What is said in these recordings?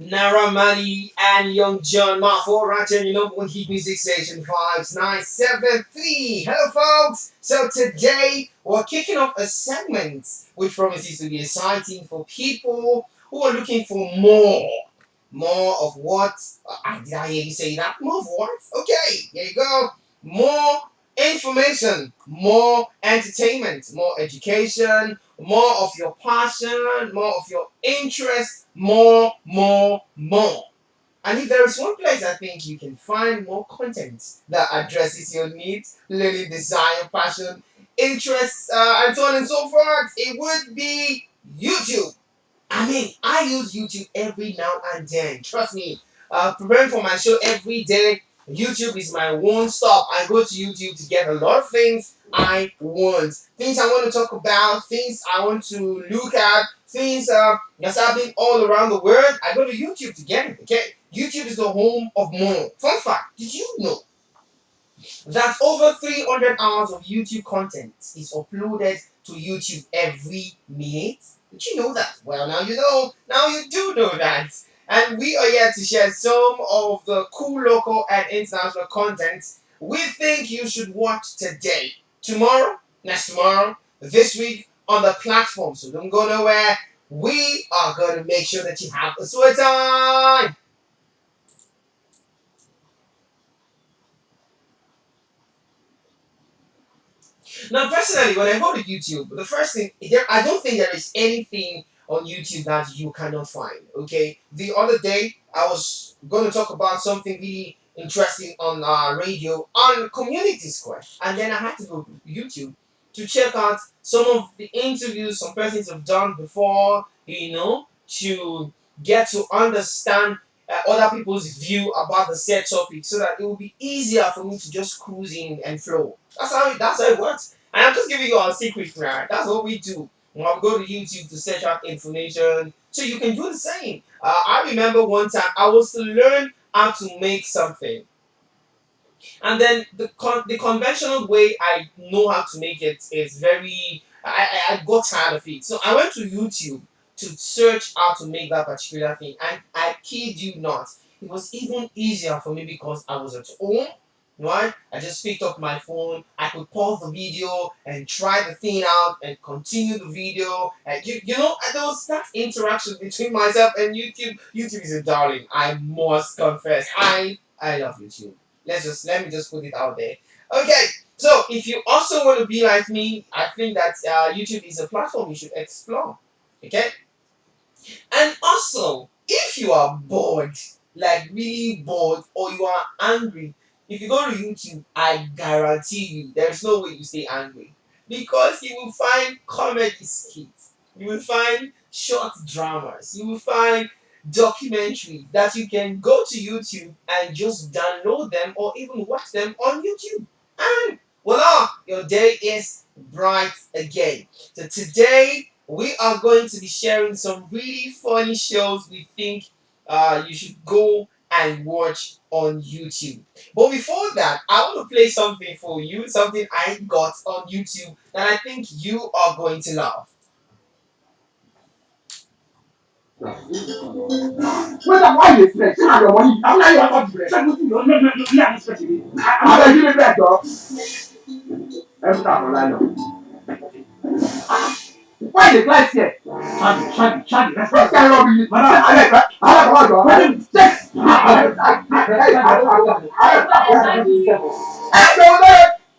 Naramani and Young John Marfo right here, when Heat Music Station 5973. Hello, folks. So today we're kicking off a segment which promises to be exciting for people who are looking for more. More of what? Did I hear you say that? More of what? Okay, here you go. More information, more entertainment, more education, more of your passion, more of your interest, more, more, more. And if there is one place I think you can find more content that addresses your needs, learning, desire, passion, interests, and so on and so forth, it would be YouTube. I mean, I use YouTube every now and then. Trust me. Preparing for my show every day, YouTube is my one stop. I go to YouTube to get a lot of things I want. Things I want to talk about, things I want to look at, things that's happening all around the world. I go to YouTube to get it. Okay? YouTube is the home of more. Fun fact, did you know that over 300 hours of YouTube content is uploaded to YouTube every minute? Did you know that? Well, now you know. Now you do know that. And we are here to share some of the cool local and international content we think you should watch today, tomorrow, next tomorrow, this week on the platform. So don't go nowhere. We are going to make sure that you have a sweet time. Now, personally, when I go to YouTube, the first thing I don't think there is anything on YouTube that you cannot find. Okay, the other day I was going to talk about something really interesting on radio on Community Square, and then I had to go to YouTube to check out some of the interviews some persons have done before. To get to understand other people's view about the set topic, so that it will be easier for me to just cruise in and flow. That's how it works. And I'm just giving you our secret, right? That's what we do. I'll go to YouTube to search out information, so you can do the same. I remember one time I was to learn how to make something, and then the conventional way I know how to make it is very. I got tired of it, so I went to YouTube to search how to make that particular thing, and I kid you not, it was even easier for me because I was at home. Right? I just picked up my phone. I could pause the video and try the thing out and continue the video. And and there was that interaction between myself and YouTube. YouTube is a darling. I must confess. I love YouTube. Let me just put it out there. Okay, so if you also want to be like me, I think that YouTube is a platform you should explore. Okay, and also if you are bored, like really bored, or you are angry, if you go to YouTube, I guarantee you there's no way you stay angry, because you will find comedy skits, you will find short dramas, you will find documentaries that you can go to YouTube and just download them or even watch them on YouTube. And voila, your day is bright again. So today we are going to be sharing some really funny shows we think you should go and watch on YouTube. But before that, I want to play something for you, something I got on YouTube that I think you are going to love. Wait, why you stretch? You have your money. I'm not your money. Stretch with you. No, I'm stretching. I'm going to give it back, dog. Every time I lie. Why the flight here? Shaggy. That's what kind of rubbish. Madam, I like what? Yes.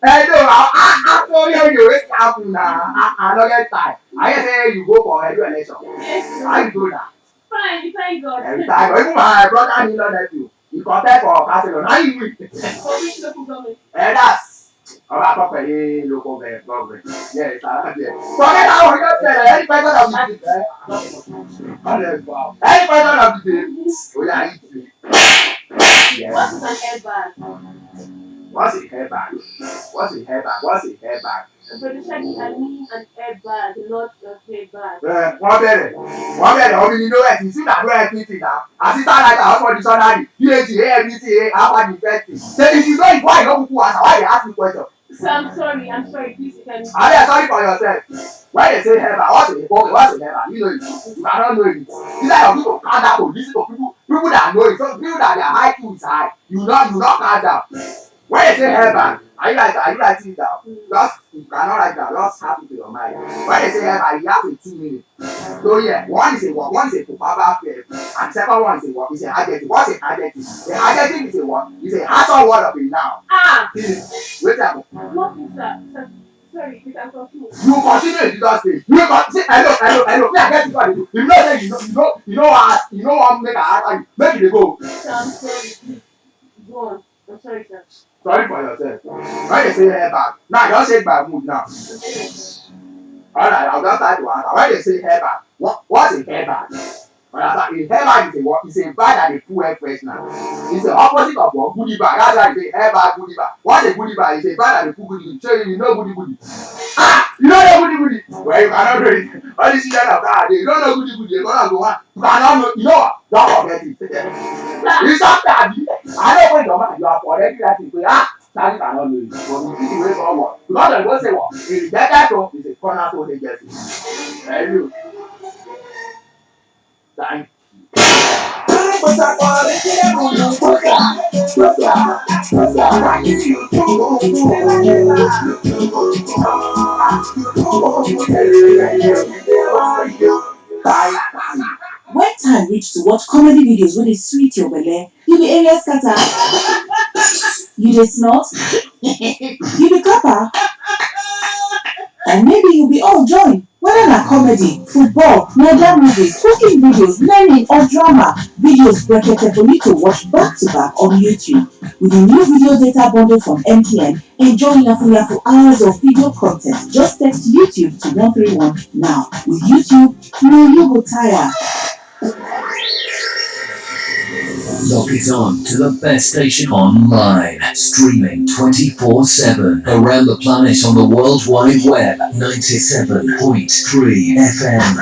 Hey, no, I told you you waste out now. I don't get time. I just say you go for every election. Yes, How so. you do that? Fine, thank God. Every time. Even my brother, he don't let you. He contest for council. Now you win. For which local government? And that's about properly local government. Yes, I like it. Forget how you just said any person of the day. Any person of the day. We are eating. What is Yes. an airbag? What's a hairbag? What's a hairbag? What's a hairbag? Brother Shaggy, I mean an airbag, not a hairbag. Wọ́n bẹ̀rẹ̀ omi nínú ẹ̀ tí sí ìdádúró ẹ̀ pìtì náà assistant writer Oxford dictionary PhD AMDC Harvard University say if you know it why you no kuku answer why you dey ask me question. So I'm sorry, please you can. Abeg sorry for yourself when they say hairbag what's a hairbag you know it you cannot know it inside of people calm down to lis ten to people that know it so people that their IQ is high you no calm down. When you say hairband, are you writing it down? Just you cannot write down, just have it in your mind. When you say hairband, you have a 2 minutes. So yeah, one is a what? One is a proverb verb, and the second one is a what? Is an adjective. What's an adjective? The adjective is a what? Is a actual word of a noun. Wait a minute. Nothing, sir. Sorry, please, I'm confused. You continue in Jesus' name. You continue. Hello. Me, I get what you do. You know say what make I answer you. Make it go. So I'm sorry, please. Go on. I'm sorry, sir. Sorry for yourself. When you say hairband, now just shake my mood now. Okay. Alright, I'll just start to answer. When they say hairband, what's a hairband? Understand? A hairband is a what? It's a bag that they put air freshener. It's the opposite of what? Goodie bag. That's why they say hairband, goodie bag. What's a goodie bag? It's a bag that they put goodie. Show you know goodie. Ah! You don't know goodie. Well, you cannot know it. All these children of God, they don't know goodie. They're gonna go on. You cannot know. You know what? Don't forget it. It's not that. I don't put your mind. You are forgetting that thing. Charlie cannot know it. But you see the way forward. Because they go say what? A rejected soul is a cornerstone agency. Very good. Thank you. When time reach to watch comedy videos wey dey sweet your belle, you be area scatter, you dey snort, you be clapper, or maybe you be all join. Whether na comedy, football, Naija movies, cooking videos, learning or drama, videos brekete for you to watch back to back on YouTube. With the new video data bundle from MTN, enjoy yafu hours of video content. Just text YouTube to 131 now. With YouTube, no you go tire. Log it on to the best station online, streaming 24/7 around the planet on the World Wide Web. 97.3 FM.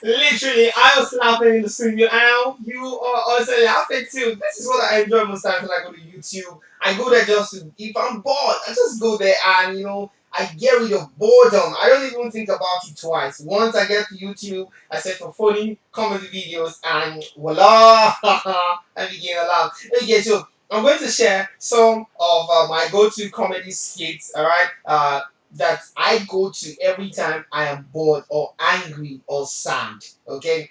Literally, I was laughing in the studio, and you are also laughing too. This is what I enjoy most times when I go to YouTube. I go there just to, if I'm bored, I just go there and I get rid of boredom. I don't even think about it twice. Once I get to YouTube, I search for funny comedy videos, and voila, I begin to laugh. Okay, so I'm going to share some of my go-to comedy skits. All right, that I go to every time I am bored or angry or sad. Okay.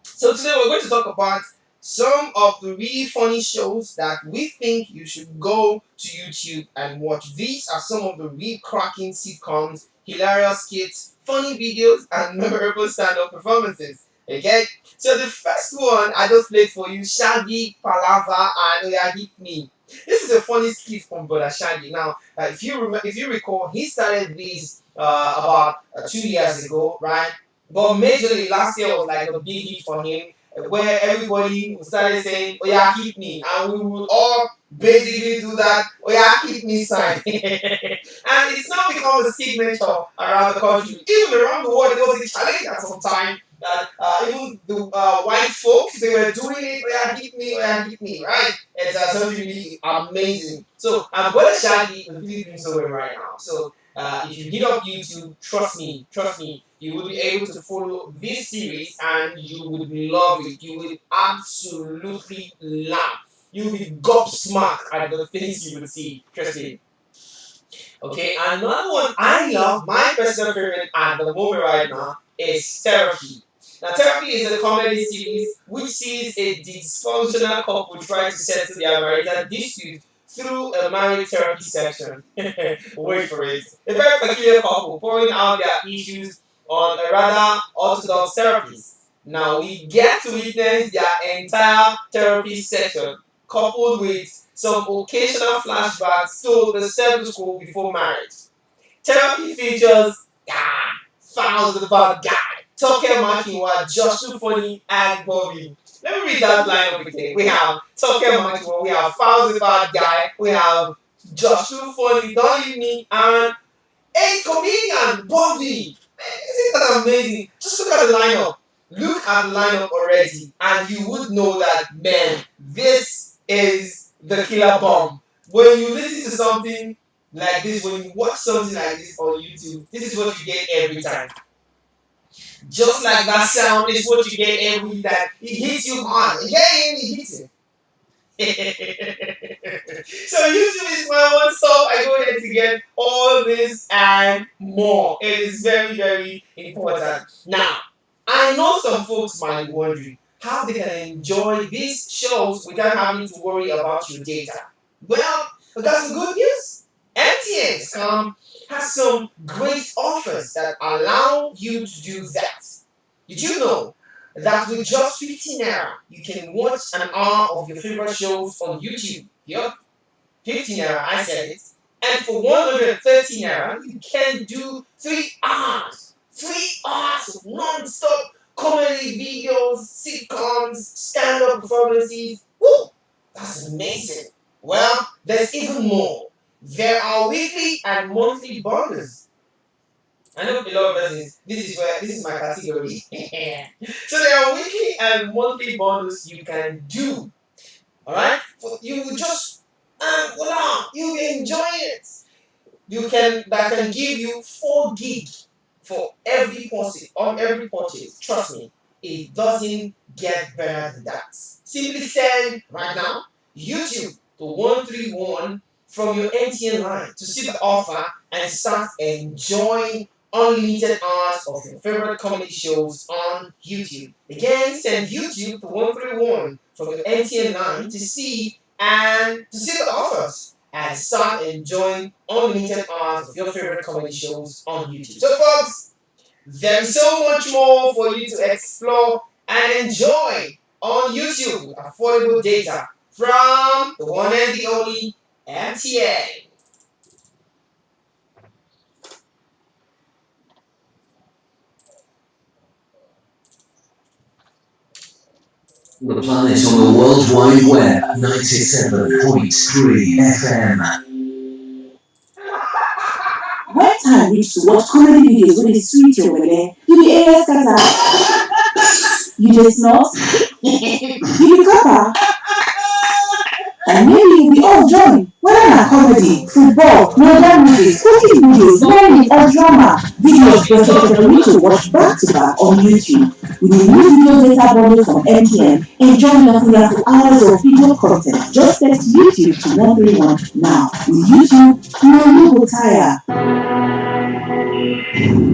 So today we're going to talk about some of the really funny shows that we think you should go to YouTube and watch. These are some of the really cracking sitcoms, hilarious skits, funny videos, and memorable stand-up performances. Okay? So the first one I just played for you, Shaggy, Palava, and Oya Hit Me. This is a funny skit from Brother Shaggy. Now, if you recall, he started this about 2 years ago, right? But majorly last year was like a big hit for him, where everybody started saying, "Oh yeah, hit me," and we would all basically do that. "Oh yeah, hit me" sign, and it's now become a signature around the country, even around the world. It was a challenge at some time that even the white folks they were doing it. "Oh yeah, hit me," right? It's something really amazing. So Brother Shaggy is really doing so well right now. So if you hit up YouTube, trust me, you will be able to follow this series and you would love it. You will absolutely laugh. You will be gobsmacked at the things you will see. Trust me. Okay, another one I love, my personal favorite at the moment right now, is therapy. Now, Therapy is a comedy series which sees a dysfunctional couple try to settle their marital dispute through a marriage therapy session. Wait for it. A very peculiar couple pouring out their issues on a rather orthodox therapist. Now, we get to witness their entire therapy session, coupled with some occasional flashbacks to the status quo before marriage. Therapy features thousands of bad guy. Toke Makiwa, Josh Funny, and Bobby. Let me read that line up again. We have Toke Makiwa, we have thousands of bad guy, we have Josh Funny, Don't Leave Me, and a comedian, Bobby. Isn't that amazing? Just look at the lineup. Look at the lineup already, and you would know that, man, this is the killer bomb. When you listen to something like this, when you watch something like this on YouTube, this is what you get every time. Just like that sound is what you get every time. It hits you hard. Again, it hits you. So YouTube is my one stop. I go ahead to get all this and more. It is very, very important. Now, I know some folks might be wondering how they can enjoy these shows without having to worry about your data. Well, I got some good news. MTN has some great offers that allow you to do that. Did you know that with just 15 naira, you can watch an hour of your favorite shows on YouTube? Yup, 15 naira, I said it. And for 130 naira, you can do 3 hours. 3 hours of non-stop comedy videos, sitcoms, stand-up performances. Woo! That's amazing. Well, there's even more. There are weekly and monthly bundles. I know a lot of persons. This is my category. So there are weekly and monthly bundles you can do. Alright? You will just voila, you will enjoy it. That can give you 4 gig for every purchase. Trust me, it doesn't get better than that. Simply send right now YouTube to 131 from your MTN line to see the offer and start enjoying unlimited hours of your favorite comedy shows on YouTube. Again, send YouTube to 131 from your MTN line to see the offers and start enjoying unlimited hours of your favorite comedy shows on YouTube. So folks, there's so much more for you to explore and enjoy on YouTube with affordable data from the one and the only MTN. The planet on the World Wide Web, 97.3 FM. When time reach to watch comedy videos wey dey sweet your belle, you be area scatter. You dey snort. You be clapper. And maybe you be all join. Whether na comedy, football, Nigerian movies, cooking videos, learning or drama, videos for you to watch back to back on YouTube. With the new video data bundle from MTN, enjoy nothing less than hours of video content. Just text YouTube to 131 now. With YouTube, you will tire.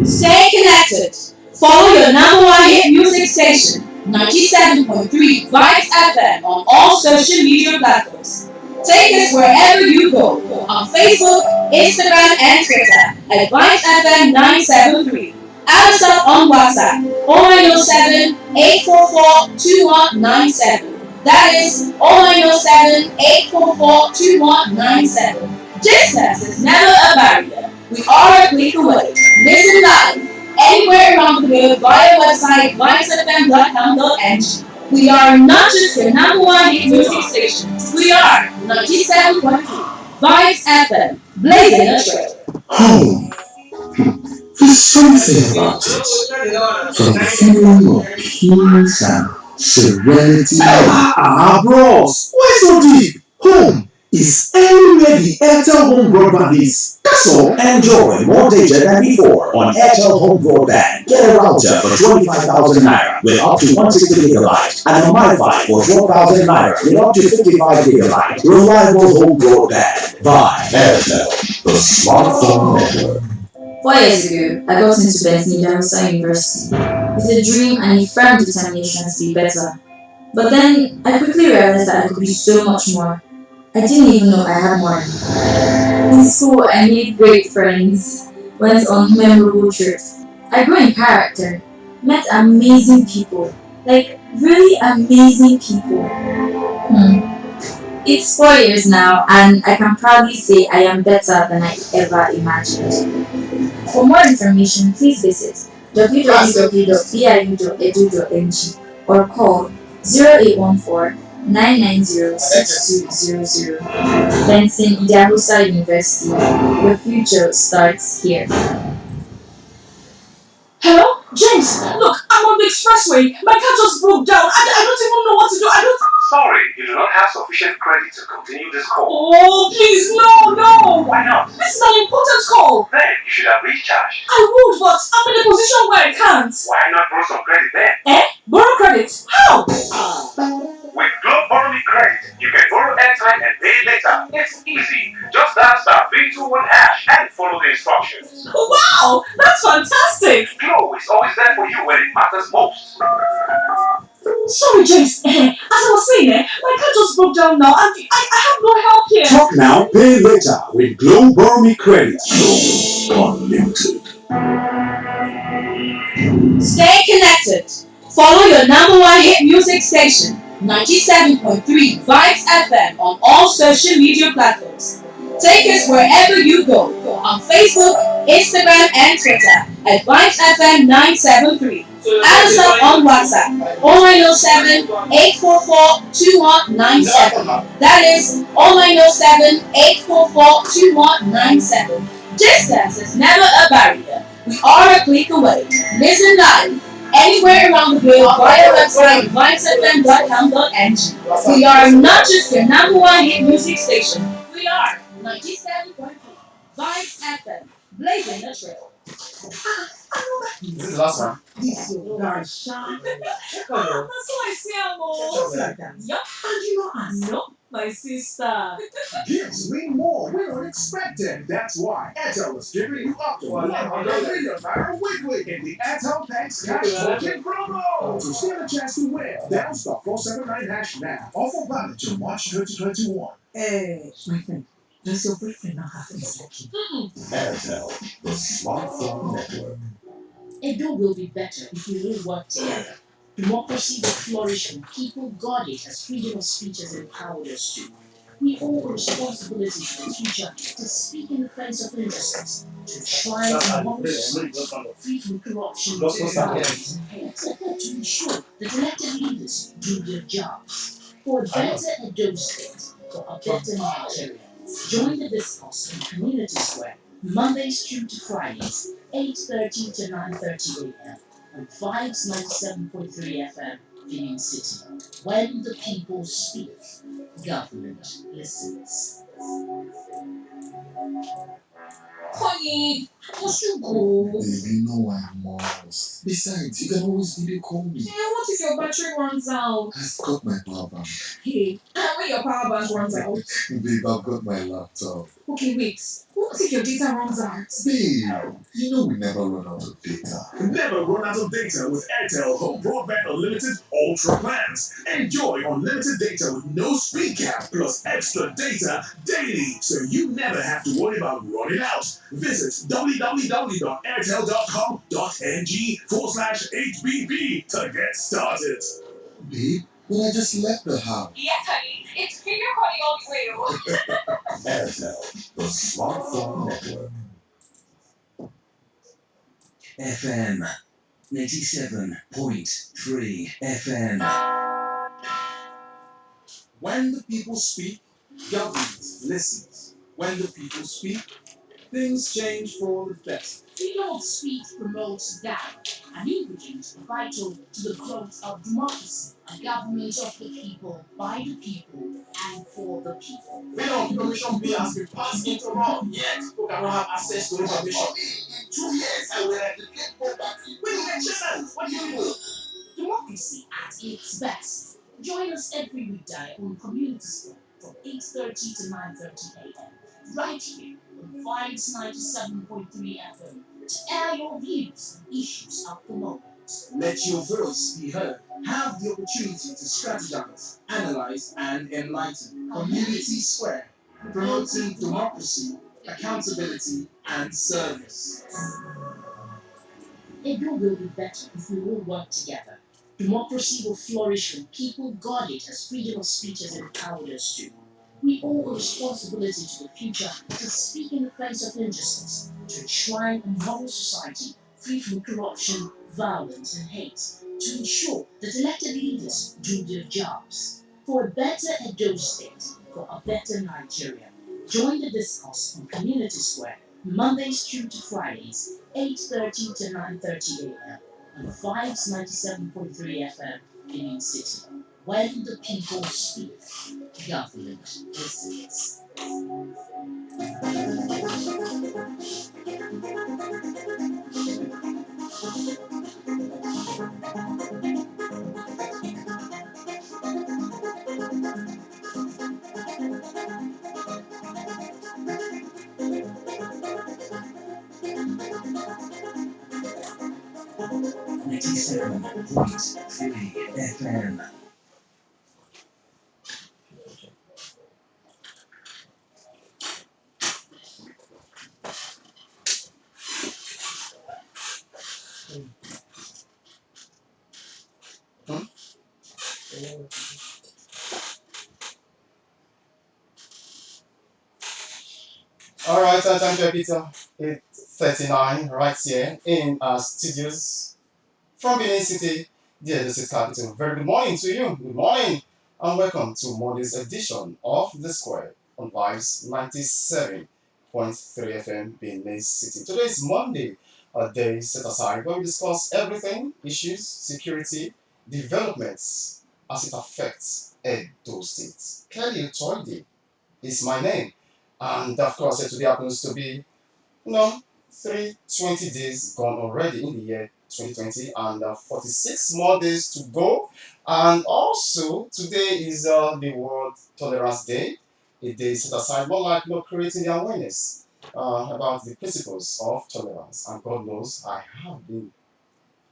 Stay connected. Follow your number one hit music station, 97.3 Vibes FM on all social media platforms. Take us wherever you go on Facebook, Instagram, and Twitter at Vibes FM 973. Add us up on WhatsApp 0907 844 2197. That is 0907 844 2197. Distance is never a barrier. We are a click away. Listen live anywhere around the world via website vibesfm.com.ng. We are not just your number one hit music station. We are 97.2 Vibes FM, blazing a trail. Home. There's something about it. From the feeling of peace and serenity. Bros, why so deep? Home is anywhere the Airtel Home Broadband is. That's all. Enjoy more data than before on Airtel Home Broadband. Get a router for 25,000 naira with up to 160 gigabytes and a Wi-Fi for 12,000 naira with up to 55 gigabytes. Reliable home broadband by Airtel, the smartphone network. 4 years ago, I got into Benin University. with a dream and a firm determination to be better. But then I quickly realized that I could be so much more. I didn't even know I had more. In school, I made great friends, went on memorable trips. I grew in character, met amazing people, like really amazing people. Hmm. It's 4 years now, and I can proudly say I am better than I ever imagined. For more information, please visit www.biu.edu.ng or call 0814 990 6200. Benson Idahosa University. Your future starts here. Hello? James, look, I'm on the expressway. My car just broke down. I don't even know what to do. I don't. Sorry, you do not have sufficient credit to continue this call. Oh, please, no, no. Why not? This is an important call. Then you should have recharged. I would, but I'm in a position where I can't. Why not borrow some credit then? Borrow credit? How? With Globe Borrow Me Credit, you can borrow airtime and pay later. It's easy. Just dial *321# and follow the instructions. Wow, that's fantastic. Globe is always there for you when it matters most. Sorry, James. As I was saying, my car just broke down now, and I have no help here. Talk now, pay later with Glow Borrow Me Credit. Glow Unlimited. Stay connected. Follow your number one hit music station, 97.3 Vibes FM on all social media platforms. Take us wherever you go on Facebook, Instagram, and Twitter at Vibes FM 973. Add us up on WhatsApp 0907 844 2197. That is 0907 844 2197. Distance is never a barrier. We are a click away. Listen live anywhere around the globe via website vibesfm.com.ng. We are not just your number one hit music station. We are 97.3 Vibes FM, blazing the trail. This is the last one. This your guy, Sean. Check on your. That's why I say I'm all Just like that. Yup. And you know us. Nope. My sister. Gives win more when unexpected. That's why Airtel was giving you up to 100 million naira weekly in the Airtel Thanks Cash Token promo. To stand a chance to win, dial *479# now. Offer valid till March 2021. My friend, does your boyfriend not have instruction? Airtel, the smartphone network. Edo will be better if we all work together. Democracy will flourish when people guard it as freedom of speech has empowered us to. We owe a responsibility to the future to speak in defense of injustice, to try and model society free from corruption, violence, and hate, to ensure that elected leaders do their jobs. For a better Edo State, for a better Nigeria. Join the discourse in Community Square, Mondays through to Fridays, 8:30 to 9:30 a.m. on Vibes 97.3 FM, Benin City. When the people speak, government listens. Honey, must you go? Baby, no, I must. Besides, you can always video call me. Yeah, what if your battery runs out? I've got my power bank. Hey, when your power bank runs out? Babe, I've got my laptop. Okay, wait. What if your data runs out? Babe, you know we never run out of data. Never run out of data with Airtel Home Broadband Unlimited Ultra plans. Enjoy unlimited data with no speed cap plus extra data daily, so you never have to worry about running out. Visit www.airtel.com.ng/HBB to get started. Babe, but I just left the house. Yes, honey. It's video calling all the way. Airtel, the smartphone network. FM 97.3 FM. When the people speak, government listens. When the people speak, things change for the best. Freedom of speech promotes dialogue, an ingredient vital to the growth of democracy, a government of the people, by the people, and for the people. Freedom of Information Bill has been passed into law, yet people cannot have access to information. In 2 years, I will replicate property. When you get chairman, what do you do? Democracy at its best. Join us every weekday on Community Square from 8:30 to 9:30 a.m. right here on Vibes 97.3 FM to air your views and issues of the moment. Let your voice be heard. Have the opportunity to strategize, analyze, and enlighten. Community Square, promoting democracy, accountability, and service. Edo will be better if we all work together. Democracy will flourish when people guard it as freedom of speech has empowered us to. We owe a responsibility to the future to speak in the face of injustice, to enshrine a moral society free from corruption, violence, and hate, to ensure that elected leaders do their jobs. For a better Edo State, for a better Nigeria. Join the discourse on Community Square, Mondays through to Fridays, 8:30 to 9:30 a.m. on Vibes 97.3 FM, Benin City. When the people speak, government listens. 97.3 FM. Alright, thank you, Peter. 8:39 right here in our studios from Benin City, the Edo State capital. Very good morning to you. Good morning, and welcome to Monday's edition of The Square on Vibes 97.3 FM Benin City. Today is Monday, a day set aside where we discuss everything, issues, security, developments as it affects Edo State. Kelly Toyde is my name. And of course, today happens to be, 320 days gone already in the year 2020, and 46 more days to go. And also, today is the World Tolerance Day, a day set aside more like creating the awareness about the principles of tolerance. And God knows I have been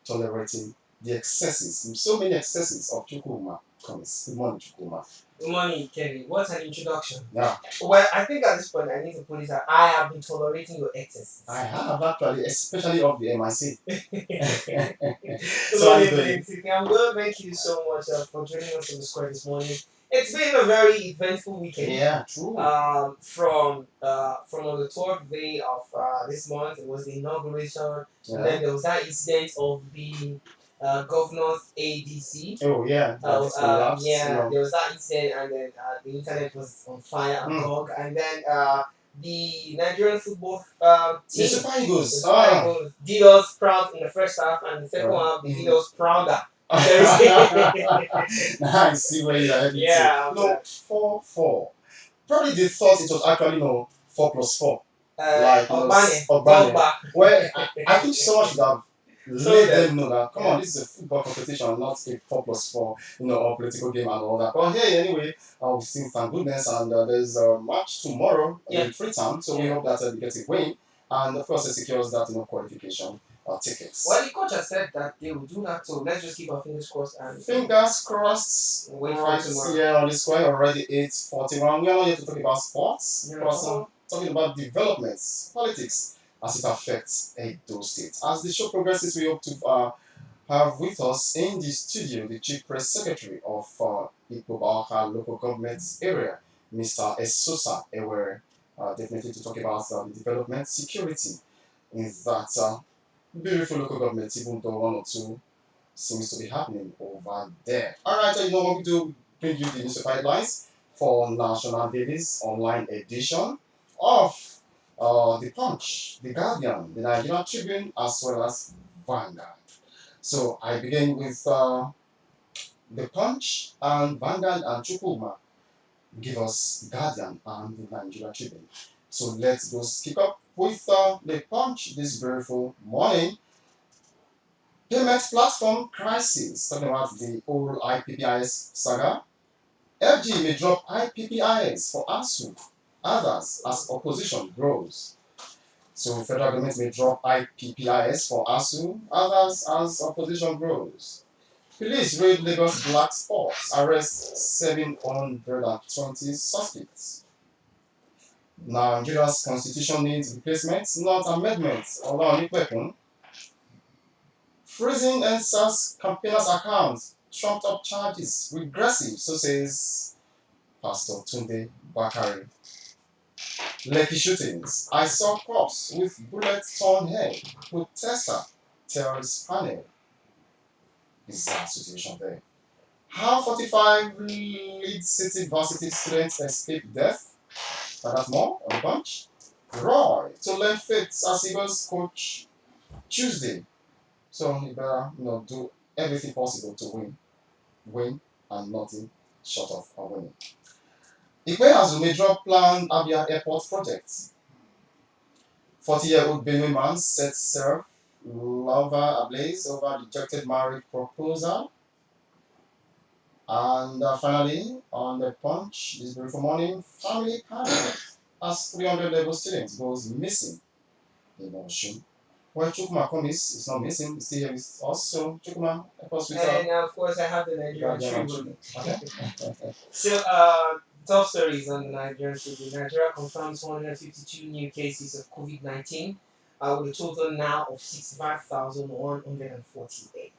tolerating the excesses, so many excesses of Chukwuma comments. Good morning, Chukwuma. Good morning, Kenny. What an introduction. Yeah. Well, I think at this point I need to put it that I have been tolerating your excesses. I have actually, especially of the MIC. Good morning, Benedict. I'm good. Thank you so much for joining us on the square this morning. It's been a very eventful weekend. Yeah, true. From on the 12th day of this month, it was the inauguration, and then there was that incident of the governor's ADC. Oh yeah, There was that incident, and then the internet was on fire and dog, and then the Nigerian football team, the Super Eagles, did us proud in the first half, and the second half they did us prouder. I see where you're heading Yeah, to. No, 4-4. Probably they thought it was actually 4 plus 4. Like Ogbane. Well, I think someone should have let them know that come on, this is a football competition, not a 4 plus 4, or political game and all that. But hey, anyway, we sing thank goodness, and there's a match tomorrow in Freetown, so we hope that we get a win, and of course it secures that qualification tickets. Well, the coach has said that they will do that, so let's just keep our fingers crossed and fingers crossed. Wait for Right here on the square already 8:41. We are not here to talk about sports, but talking about developments, politics as it affects Edo State. As the show progresses, we hope to have with us in the studio the Chief Press Secretary of Ikobawaka Local Government Area, Mr. Esosa Ewer, definitely to talk about the development security in that beautiful local government, even though 1 or 2 seems to be happening over there. Alright, so you know what we do, bring you the newspaper headlines for National Dailies online edition of The Punch, The Guardian, The Nigerian Tribune, as well as Vanguard. So I begin with The Punch, and Vanguard and Chukwuma give us The Guardian and The Nigerian Tribune. So let's just kick up with The Punch this beautiful morning. Payment platform crisis, talking about the whole IPPIS saga. FG may drop IPPIS for ASU, others as opposition grows. So federal government may drop IPPIS for ASU, others as opposition grows. Police raid Lagos black spots, arrest 720 suspects. Nigeria's constitution needs replacements, not amendments. Olawale freezing NSAS campaigners' accounts, trumped up charges, regressive, so says Pastor Tunde Bakari. Lekki shootings. I saw cops with bullet-torn head. Protester terrorist panel. Bizarre situation there. How 45 Lead City Varsity students escape death. But that's more on the bunch. Roy to learn faiths as Eagles coach Tuesday. So you better do everything possible to win, and nothing short of a winning. Ikwe has withdrawn planned Abia Airport project. 40-year-old Benin man sets serve lover ablaze over rejected marriage proposal. And finally, on the punch, this beautiful morning, family panic as 300 level students goes missing in Oshun. Well, Chukuma Komis is not missing, he's still here with us. So, Chukuma, help us with And of course, I have the Nigerian Nigerian Tribune. Okay. So, top stories on the Nigerian Tribune. Nigeria confirms 152 new cases of COVID-19, with a total now of 65,148.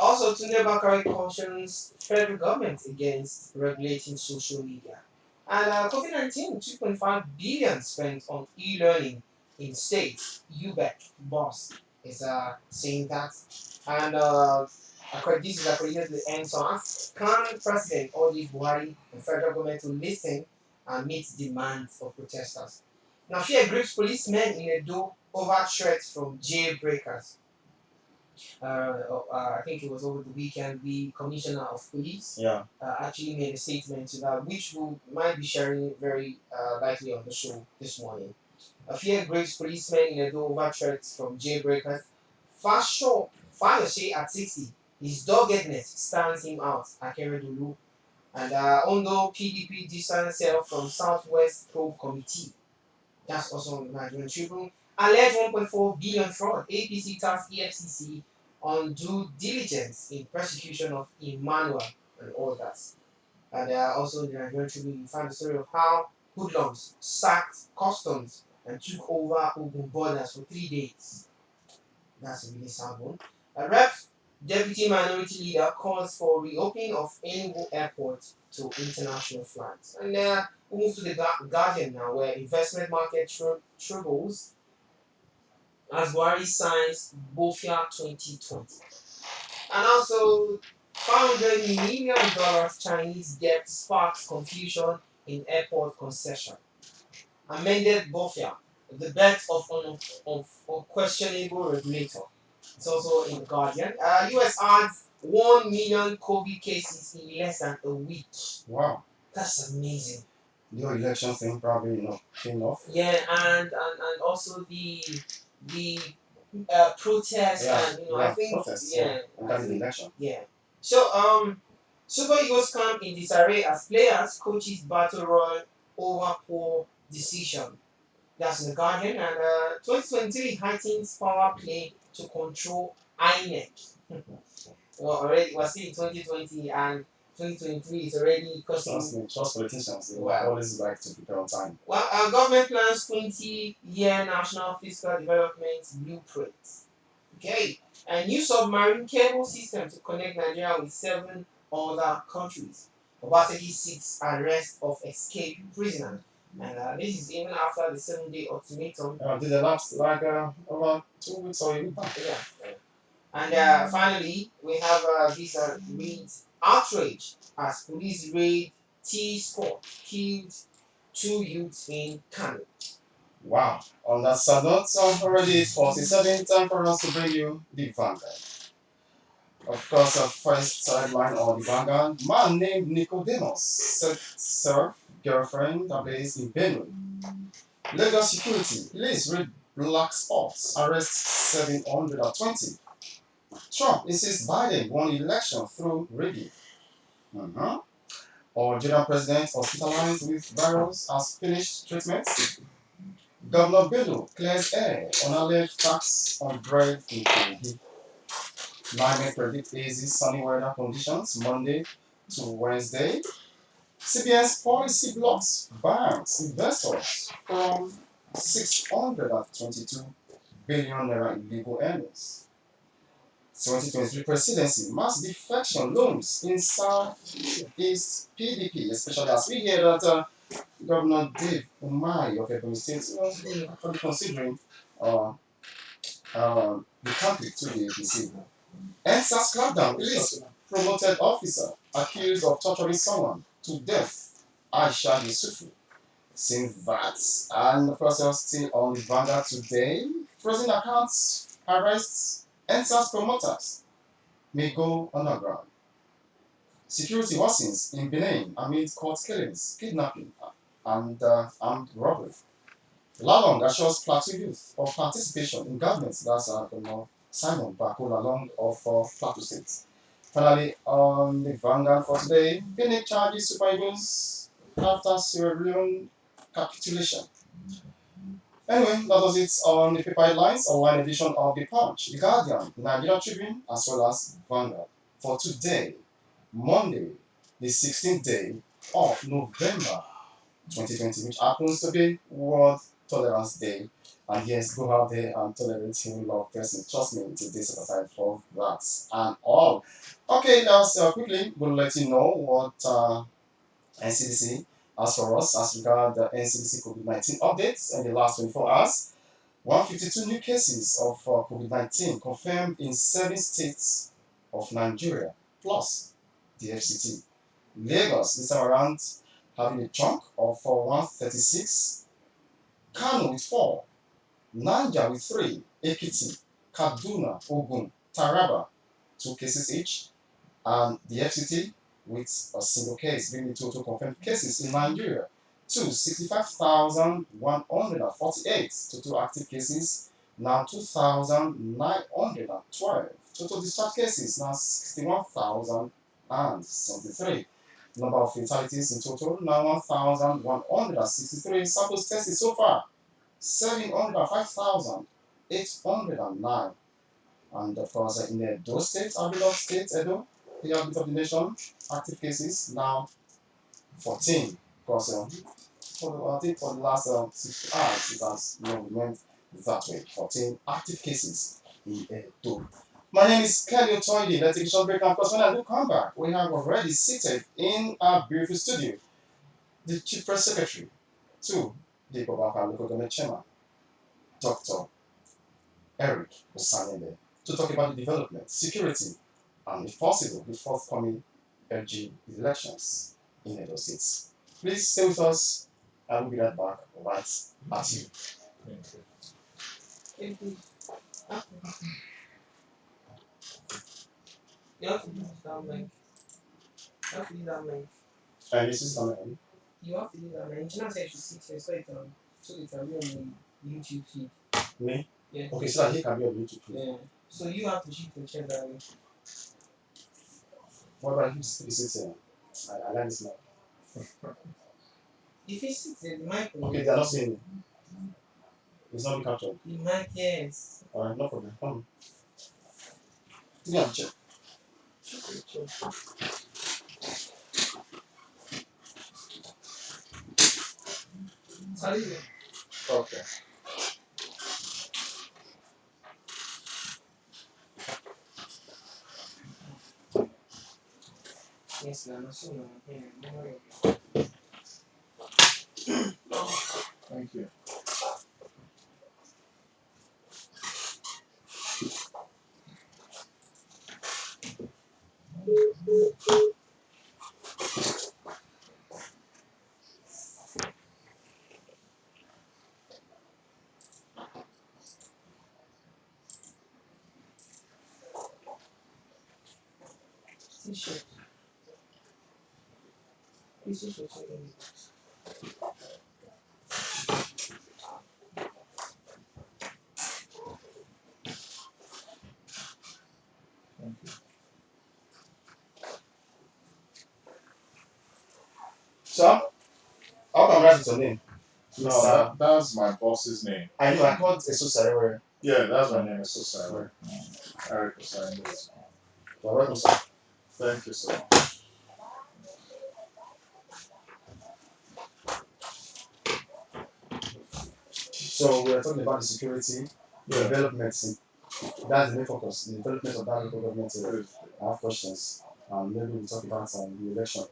Also, Tunde Bakari cautions federal government against regulating social media. And COVID-19, 2.5 billion spent on e-learning in states. UBEC boss is saying that. And this is accredited to the NSAS. Can President Odi Buhari and federal government to listen and meet demands of protesters? Now, fear grips policemen in Edo over threats from jailbreakers. I think it was over the weekend, the commissioner of police actually made a statement to that, which we might be sharing very likely on the show this morning. A fear grips policemen in Edo over threats from jailbreakers. Fayose at 60, his doggedness stands him out, Akeredolu. And Ondo PDP distance self from Southwest Probe Committee. That's also on the Nigerian Tribune. Alleged 1.4 billion fraud. APC tasked EFCC on due diligence in prosecution of Emmanuel and all that. And also in the Nigerian Tribune, you find the story of how hoodlums sacked customs and took over Ogun borders for 3 days. That's a really sad one. A rep deputy minority leader calls for reopening of Enugu airport to international flights. And we move to the Guardian now, where investment market troubles as Buhari signs Bofia 2020. And also, $500 million Chinese debt sparks confusion in airport concession. Amended Bofia, the bet of unquestionable regulator. It's also in the Guardian. US adds 1 million COVID cases in less than a week. Wow. That's amazing. Your election thing probably not paying off. Yeah, and also the protest and I think protests, and I the think, election. yeah. So Super Eagles come in disarray as players, coaches battle royal over poor decision. That's in the Guardian. And 2023 heightens power play to control INEC. Well, already we're still in 2020 and 2023 is already costing. Trust politicians. They Wow. always like to prepare on time. Well, our government plans 20-year national fiscal development blueprint. Okay, a new submarine cable system to connect Nigeria with 7 other countries. Obaseki seeks arrest of escaped prisoner. And this is even after the 7-day ultimatum. Did they last like over 2 weeks or a week? Yeah. And finally, we have this reads outrage as police raid T Sport killed 2 youths in Kano. Wow. On that sad note, already it's 47, time for us to bring you the Vanguard. Of course, our first sideline on the Vanguard, man named Nicodemus set serve girlfriend ablaze in Benin. Lagos security, police raid black spots, arrest 720. Trump insists Biden won election through rigging. Or Jordan president hospitalized with virus has finished treatment. Governor Bello clears air on alleged tax on bread in Kogi. NIMET predict easy sunny weather conditions Monday to Wednesday. CBS policy blocks banks investors from 622 billion naira illegal earnings. 2023 presidency mass defection looms in Southeast PDP, especially as we hear that Governor Dave Umahi of Ebonyi State was actually considering uh, the conflict to the APC. NSAS crackdown released promoted officer accused of torturing someone to death, Aisha Yusufu. Since that, and of course, still on the Vanguard today, frozen accounts arrests NSAS promoters may go underground. Security worsens in Benin amid court killings, kidnapping, and armed robbery. Lalong assures Plateau youth of participation in government. That's Simon Bakula Long of Plateau State. Finally, on the Vanguard for today, Benin charges Super Eagles after Sierra Leone capitulation. Anyway, that was it on the paper headlines, online edition of The Punch, The Guardian, The Nigeria Tribune, as well as Vanguard. For today, Monday, the 16th day of November 2020, which happens to be World Tolerance Day. And yes, go out there and tolerate him, love person. Trust me, it's a day set aside for that and all. Okay, let's quickly we'll let you know what NCDC has for us as regard the NCDC COVID-19 updates in the last 24 hours. 152 new cases of COVID-19 confirmed in 7 states of Nigeria, plus the FCT. Lagos, this time around, having a chunk of 136, Kano with 4, Niger with 3, Ekiti, Kaduna, Ogun, Taraba, 2 cases each, and the FCT with a single case, bringing the total confirmed cases in Nigeria to 65,148. Total active cases now 2,912. Total discharge cases now 61,073. Number of fatalities in total now 1,163. Samples tested so far 705,809. And of course, in Edo State, Abidjan State, Edo, the capital of the nation, active cases now 14. Of course, I think for the last 6 hours, it has remained that way. 14 active cases in Edo. My name is Kelly Otoidi. Let's take a short break. And of course, when I do come back, we have already seated in our beautiful studio the Chief Press Secretary to the Bobaka Local Government Chairman, Dr. Eric Osanende, to talk about the development, security, and if possible, the forthcoming LG elections in Edo State. Please stay with us. I will be right back right at you. You have to use that mic. You have to use that mic. And this is coming. You have to use that mic. You cannot say you should sit here so it can be on the YouTube feed. Me? Yeah. Okay, so that he can be on YouTube. Yeah. So you have to shift your chair that way. What about him sitting? I like this mic. If he sits there, the mic will. Okay, they are not seeing me. It's not being captured. The mic, yes. Alright, no problem. Come. Give me a check. Sorry. Okay. Yes, no, so no. Thank you. T-shirt. This is your shirt. So, how come write it your name? No, Mr. that's my boss's name. I know, I called Esusare. Yeah, that's my name, Esusare. Eric Osai. You're welcome, sir. Thank you so much. So we are talking about the security, the Yeah. development. That's the main focus, the development of that local government. I have questions. Maybe we'll talk about the election.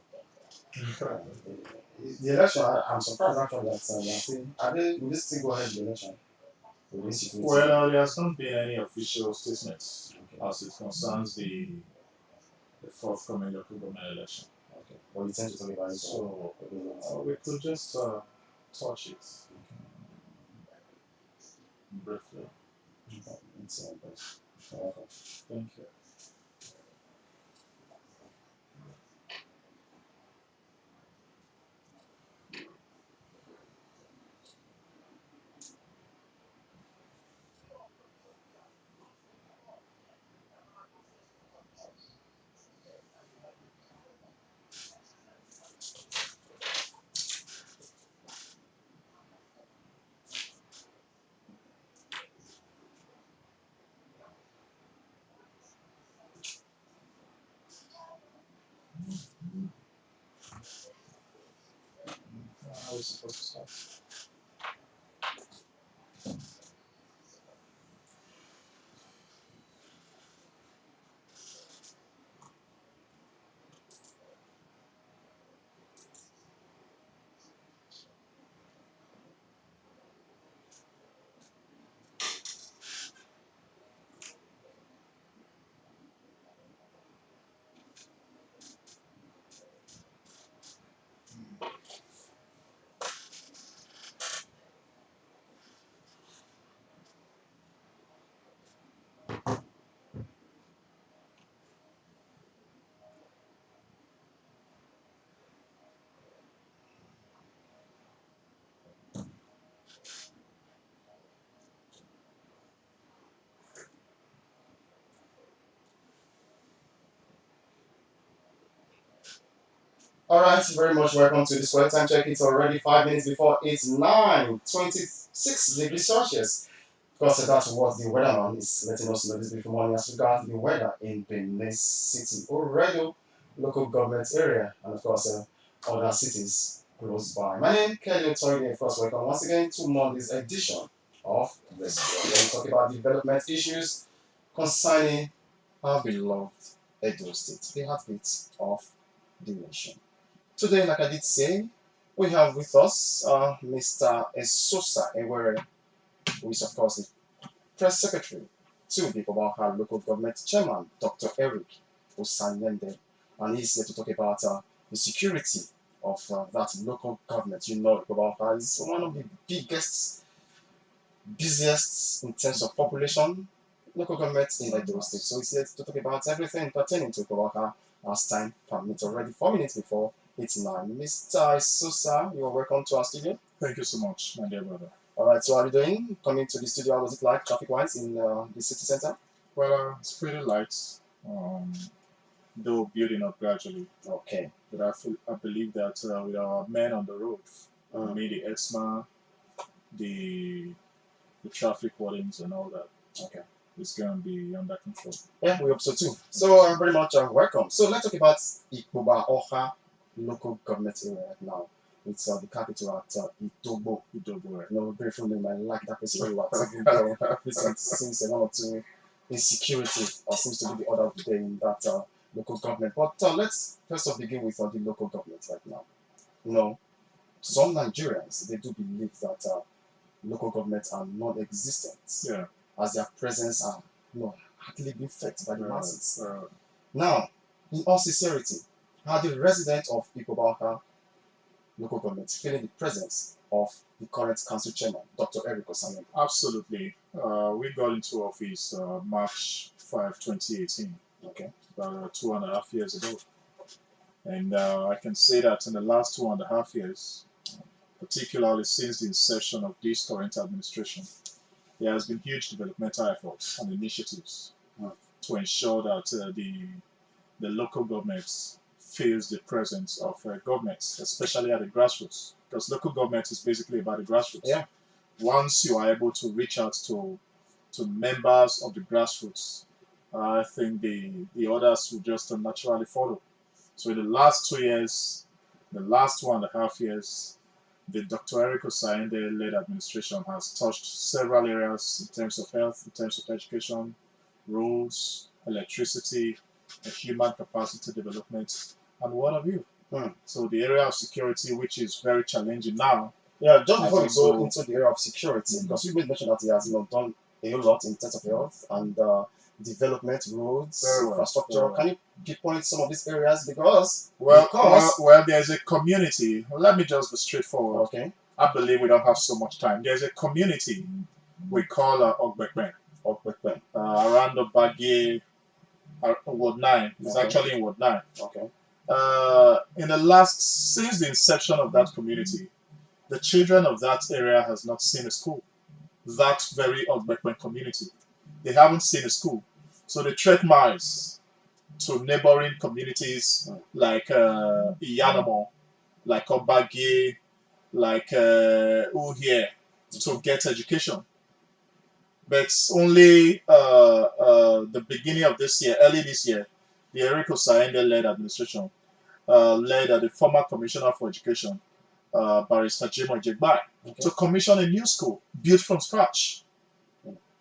The election, I'm surprised actually that they are saying, will they still go ahead with the election? With this security? Well, there has not been any official statements as it concerns the forthcoming local government election. Okay. Well, you tend to talk about it. So we could just touch it briefly. Thank you. How are we supposed to start? Alright, very much welcome to this weather time check. It's already 5 minutes before it's 9:26 degrees Celsius. Of course, that's what the weatherman is letting us know this beautiful morning as regards the weather in Benin City, Oredo local government area, and of course, other cities close by. My name is Kelly Otoide, of course, welcome once again to Monday's edition of this show, where we talk about development issues concerning our beloved Edo State, the heartbeat of the nation. Today, like I did say, we have with us Mr. Esosa Ewere, who is, of course, the Press Secretary to the Kobaha Local Government Chairman, Dr. Eric Osanyende, and he's here to talk about the security of that local government. You know, Kobaha is one of the biggest, busiest in terms of population local governments in Edo State. So he's here to talk about everything pertaining to Kobaha as time permits. Already 4 minutes before it's 9. Mr. Sosa, you're welcome to our studio. Thank you so much, my dear brother. Alright, so how are you doing? Coming to the studio, how was it like traffic-wise in the city center? Well, it's pretty light, though building up gradually. Okay. But I believe that with our men on the road, maybe the EXMA, the traffic wardens and all that, Okay. it's going to be under control. Yeah, we hope so too. So very much welcome. So let's talk about Ikuba Oha local government area right now. It's the capital at Itobo. Right? No, beautiful name. I like that place very well. Recent seems one or two insecurity seems to be the order of the day in that local government. But let's first of begin with the local government right now. You know, some Nigerians they do believe that local governments are non-existent, Yeah. as their presence are hardly being felt by the masses. Uh, Now, in all sincerity, are the residents of Ikobaha local government feeling the presence of the current council chairman, Dr. Eric Osamen? Absolutely. We got into office March 5, 2018. Okay. About 2.5 years ago. And I can say that in the last 2.5 years, particularly since the inception of this current administration, there has been huge developmental efforts and initiatives to ensure that the local governments feels the presence of governments, especially at the grassroots because local government is basically about the grassroots. Yeah. Once you are able to reach out to members of the grassroots, I think the others will just naturally follow. So in the last 2 years, the last 1.5 years, the Dr. Eric Osainde-led administration has touched several areas in terms of health, in terms of education, roads, electricity, human capacity development, and what have you. So the area of security, which is very challenging now. Yeah, just has before we go also- into the area of security, because you made mention that he has done a whole lot in terms of health and development, roads, Very well, infrastructure. very well. Can you pinpoint some of these areas? Because there's a community. Let me just be straightforward. Okay. I believe we don't have so much time. There's a community we call Ogbekben. Around the Bagye, Ward 9. It's Okay. actually in Ward 9. Okay. Since the inception of that community, the children of that area has not seen a school. That very Ogbekben community, they haven't seen a school. So they trek miles to neighboring communities like Iyanamo, like Obage, like Uhier to get education. But only the beginning of this year, early this year, the Eric Osainde-led administration, led the former Commissioner for Education, Barrister Jimo Jegbai, to commission a new school built from scratch.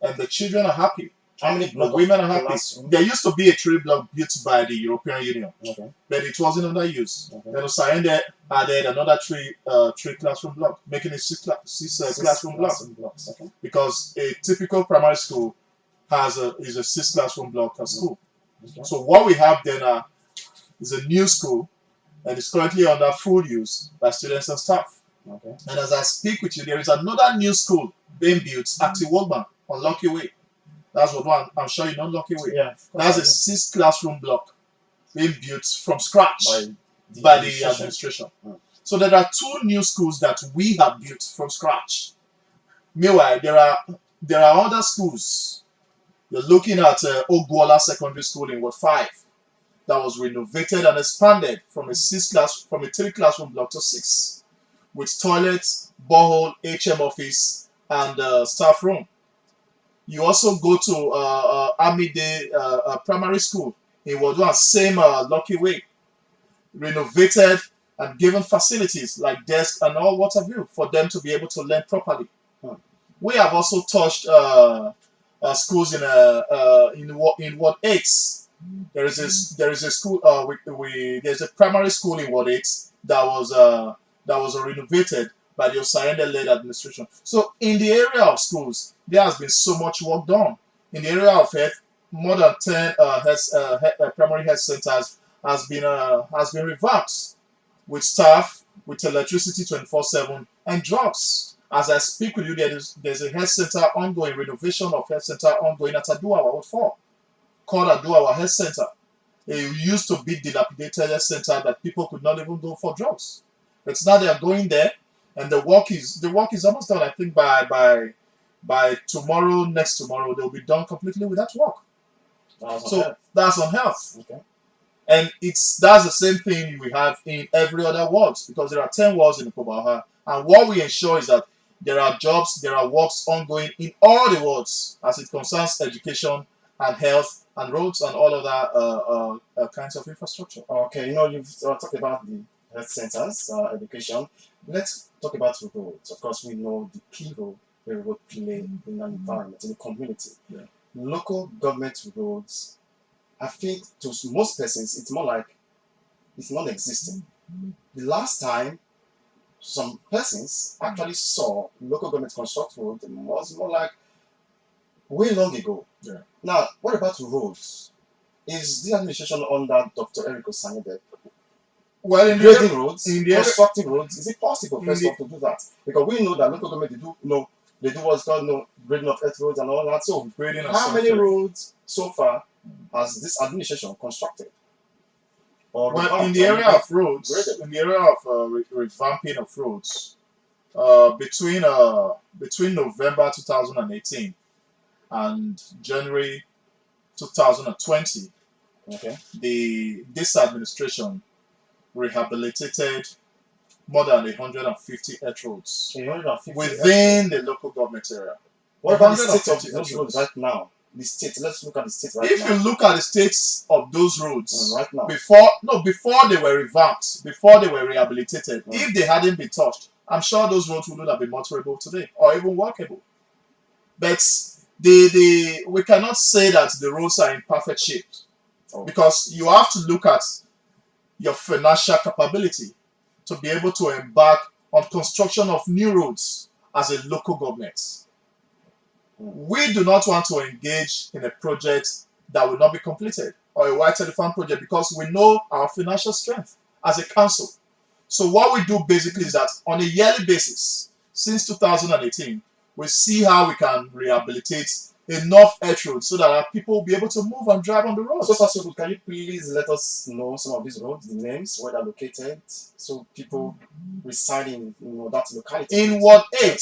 And the children are happy. How many The blocks women are of happy. classroom? There used to be a 3-block built by the European Union, Okay. but it wasn't under use. Okay. Then Osainde added another three classroom block, making it six classroom block. blocks. Okay. Because a typical primary school is a 6 classroom block per school. Okay. So what we have then is a new school, and it's currently under full use by students and staff. Okay. And as I speak with you, there is another new school being built at Iwogban on Lucky Way. That's what one I'm sure you know Lucky Way. Yeah. That's a 6 classroom block being built from scratch by the administration. So there are 2 new schools that we have built from scratch. Meanwhile, there are other schools. You're looking at Ogwola Secondary School in Ward 5 that was renovated and expanded from a 3 classroom block to 6, with toilets, borehole, HM office, and staff room. You also go to Amide Primary School in Ward 1, same Lucky Way, renovated and given facilities like desks and all what have you for them to be able to learn properly. We have also touched schools in Ward 8. There is a school. There's a primary school in Ward 8 that was renovated by the Osainde-led administration. So in the area of schools, there has been so much work done. In the area of health, more than 10 primary health centers has been revamped with staff, with electricity 24/7, and drugs. As I speak with you, there's a health center ongoing, renovation of health center ongoing at Aduawa, Ward 4, called Aduawa Health Center. It used to be dilapidated health center that people could not even go for drugs. But now they are going there, and the work is almost done. I think by tomorrow, next tomorrow, they'll be done completely with that work. That's on health. Okay. And that's the same thing we have in every other wards, because there are 10 wards in Kobaha. And what we ensure is that there are jobs, there are works ongoing in all the wards as it concerns education and health and roads and all other kinds of infrastructure. Okay, you've talked about the health centers, education. Let's talk about roads. Of course, we know the key role the road play in an environment, in a community. Yeah. Local government roads, I think to most persons, it's more like it's non-existent. The last time some persons actually saw local government construct roads was more like way long ago. Yeah. Now, what about roads? Is the administration under Dr. Eric Osainde Well, in grading roads, in constructing roads? Is it possible first off to do that? Because we know that local government they do what's called grading of earth roads and all that. So how many roads so far has this administration constructed? Well, in the area of roads, in the area of revamping of roads, between November 2018 and January 2020, okay, this administration rehabilitated more than 150 earth roads 150 within the local government area. What about the state 150 of those earth roads roads. right now? The state. Let's look at the state right If now. you look at the states of those roads Right now. before they were revamped, before they were rehabilitated, if they hadn't been touched, I'm sure those roads would not have been motorable today or even walkable. But we cannot say that the roads are in perfect shape because you have to look at your financial capability to be able to embark on construction of new roads as a local government. We do not want to engage in a project that will not be completed or a white elephant project because we know our financial strength as a council. So what we do basically is that on a yearly basis, since 2018, we see how we can rehabilitate enough earth roads so that our people will be able to move and drive on the roads. So far, so good. Can you please let us know some of these roads, the names, where they're located, so people residing in that locality? In Ward 8,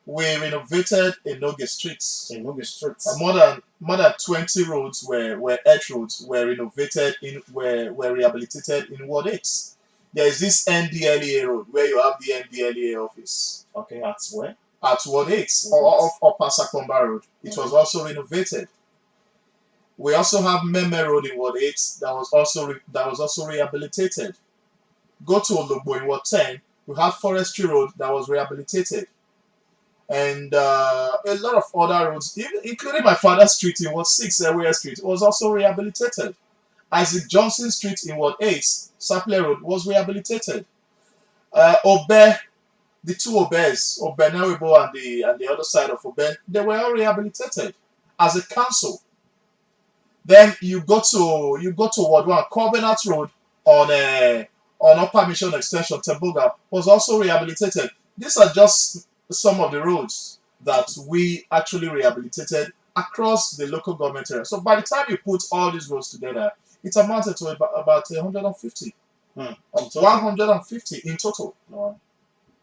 we renovated Enoge streets. Enoge streets. More than 20 roads were earth roads were renovated were rehabilitated in Ward 8. There is this NDLEA road where you have the NDLEA office. Okay, at where? At Ward 8 or off Pasakomba Road. It was also renovated. We also have Meme Road in Ward 8 that was also rehabilitated. Go to Ologbo in Ward 10, you have Forestry Road that was rehabilitated. And a lot of other roads, including my father's street in Ward 6, Yiuyr Street, was also rehabilitated. Isaac Johnson Street in Ward 8, Saple Road, was rehabilitated. Obe, the two Obes, Obenewebo and the other side of Obe, they were all rehabilitated as a council. Then you go to Ward 1, Covenant Road on Upper Mission Extension, Temboga, was also rehabilitated. These are just some of the roads that we actually rehabilitated across the local government area. So by the time you put all these roads together, it amounted to about 150. 150 in total.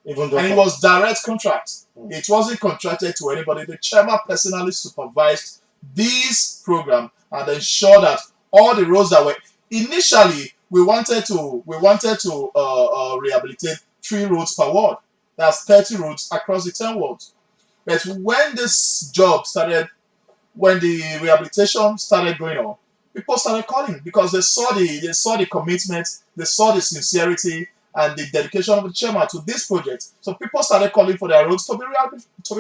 Even though and it was direct contract. It wasn't contracted to anybody. The chairman personally supervised this program and ensured that all the roads that were initially we wanted to rehabilitate 3 roads per ward. That's 30 roads across the 10 wards. But when this job started, when the rehabilitation started going on, people started calling because they saw the commitment, they saw the sincerity and the dedication of the chairman to this project. So people started calling for their roads to be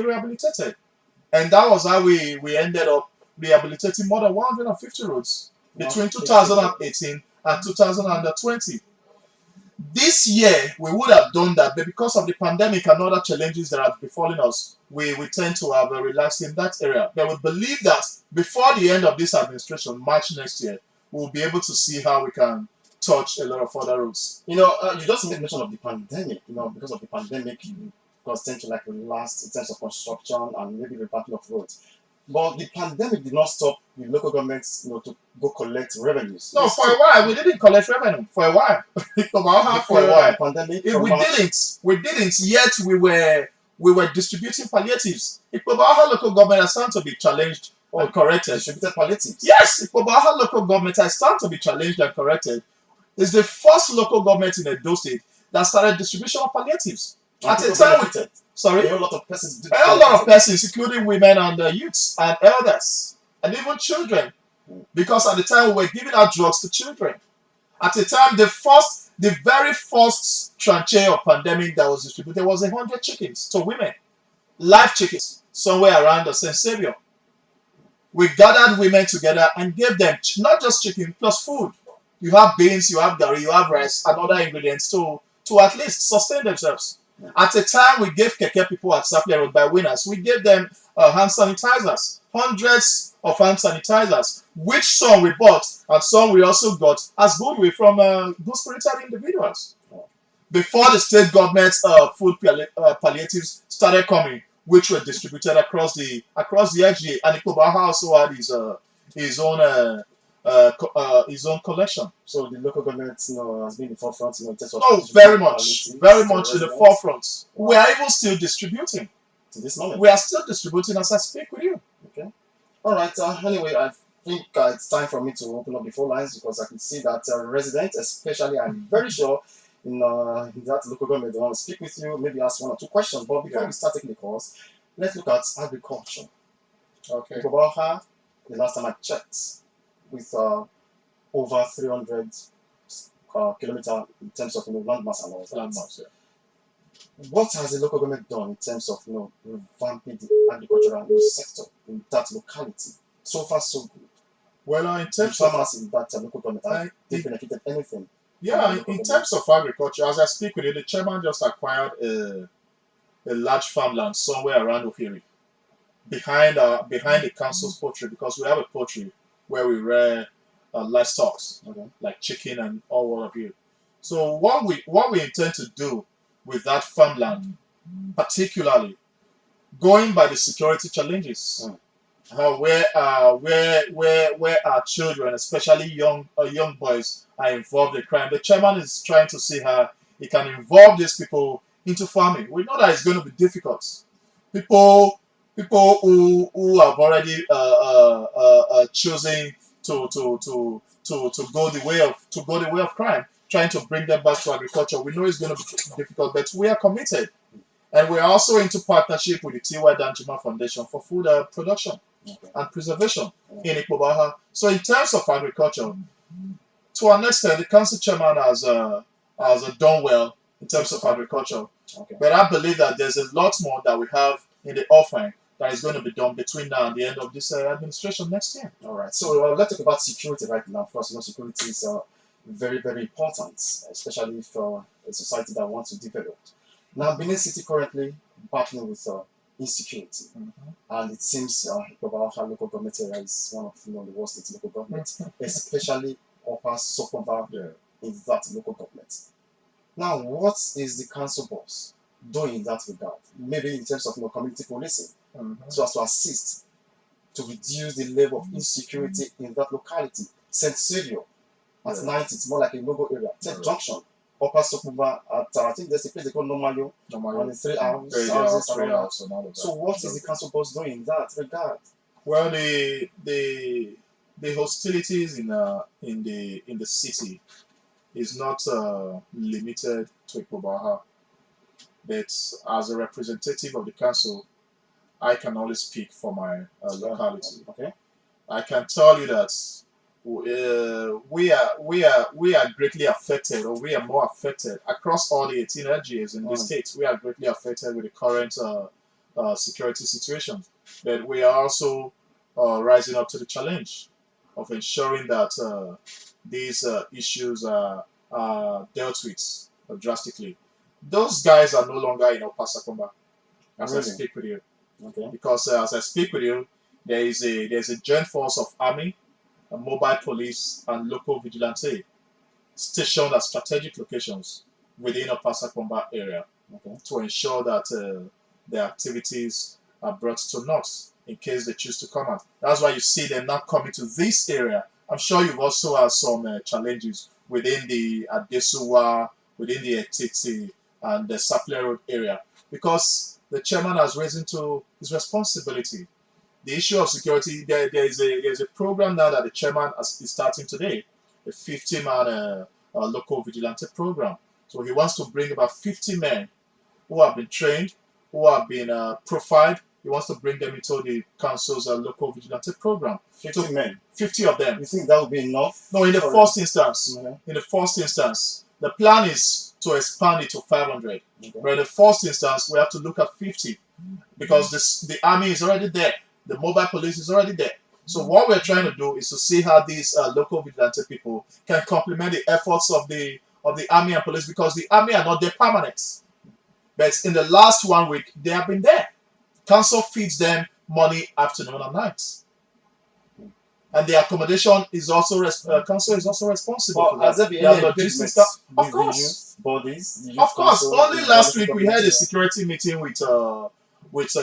rehabilitated. And that was how we ended up rehabilitating more than 150 roads between 2018 and 2020. This year, we would have done that, but because of the pandemic and other challenges that have befallen us, we tend to have relaxed in that area. But we believe that before the end of this administration, March next year, we'll be able to see how we can touch a lot of other roads. You just made mention of the pandemic. Because of the pandemic, you tend to relax in terms of construction and maybe revamping of roads. But the pandemic did not stop the local governments, to go collect revenues. No, for a while we didn't collect revenue. For a while, about half for a while. Pandemic. We didn't. Yet we were distributing palliatives. Ikobaha local government has started to be challenged and corrected. Distributed palliatives. Yes, Ikobaha local government has started to be challenged and corrected. It's the first local government in Edo State that started distribution of palliatives. At a time a lot of persons, including women and youths and elders and even children, because at the time we were giving out drugs to children. At the time, the very first tranche of pandemic that was distributed was 100 chickens to women, live chickens, somewhere around the St. Savior. We gathered women together and gave them not just chicken plus food. You have beans, you have gari, you have rice, and other ingredients to at least sustain themselves. At a time, we gave Keke people at Saple Road by winners. We gave them hand sanitizers, hundreds of hand sanitizers, which some we bought and some we also got as goodwill from good-spirited individuals. Before the state government food palliatives started coming, which were distributed across the FGA, and Ikobaha also had his own collection. So the local government, has been in the forefront, in terms of very much in the forefront. We are even still distributing to this moment. We are still distributing as I speak with you. Okay. All right. Anyway, I think it's time for me to open up the phone lines because I can see that residents, especially, I'm very sure in that local government, they want to speak with you, maybe ask 1 or 2 questions. But before we start taking the course, let's look at agriculture. Okay. Kobaha, the last time I checked, with over 300 kilometer in terms of landmass and all that. Landmass, What has the local government done in terms of revamping the agricultural sector in that locality? So far, so good. Well, in The terms of farmers in that local government, have they benefited anything? yeah, in terms of agriculture, as I speak with you, the chairman just acquired a large farmland somewhere around Ofiri, behind the council's poultry, because we have a poultry where we rear livestock, like chicken and all of you. So what we intend to do with that farmland, particularly going by the security challenges, where our children, especially young boys, are involved in crime. The chairman is trying to see how he can involve these people into farming. We know that it's going to be difficult. People who have already choosing to go the way of crime, trying to bring them back to agriculture. We know it's going to be difficult, but we are committed. And we're also into partnership with the T.Y. Danjuma Foundation for food production and preservation in Ikobaha. So in terms of agriculture, to an extent, the council chairman has done well in terms of agriculture. But I believe that there's a lot more that we have in the offering that is going to be done between now and the end of this administration next year. All right. So let's talk about security right now. Of course, security is very, very important, especially for a society that wants to develop. Now, Benin City currently battling with insecurity, and it seems Ikobaha local government area is one of the worst local governments, especially Upper Sokoba in that local government. Now, what is the council boss doing in that regard? Maybe in terms of community policing, so as to assist to reduce the level of insecurity in that locality. St. Saviour at night, it's more like a local area. St. Junction, Upper Sokuba at I think there's a place they call Nomayo, and the 3 houses and all that. So what is the council boss doing in that regard? Well, the hostilities in the city is not limited to Ikobaha, but as a representative of the council, I can only speak for my locality. Okay, I can tell you that we are greatly affected, or we are more affected across all the 18 LGAs in this state. We are greatly affected with the current security situation, but we are also rising up to the challenge of ensuring that these issues are dealt with drastically. Those guys are no longer in Upper Sakomba as I speak with you. Because as I speak with you, there's a joint force of army, mobile police, and local vigilante stationed at strategic locations within Upper Sakomba area to ensure that their activities are brought to naught in case they choose to come out. That's why you see them not coming to this area. I'm sure you've also had some challenges within the Adesuwa, within the Etiti, and the Sapler Road area, because the chairman has risen to his responsibility. The issue of security, there's a program now that the chairman is starting today, a 50-man local vigilante program. So he wants to bring about 50 men who have been trained, who have been profiled. He wants to bring them into the council's local vigilante program. 50 men. 50 of them. You think that would be enough? No, in the first instance. In the first instance. The plan is to expand it to 500. But in the first instance, we have to look at 50 because the army is already there. The mobile police is already there. So what we're trying to do is to see how these local vigilante people can complement the efforts of the army and police, because the army are not there permanent. But in the last 1 week, they have been there. Council feeds them morning, afternoon, and night. And the accommodation is also council is also responsible for that. Has there been any logistics? Of course. Bodies? Of course. Only last week we had a security meeting with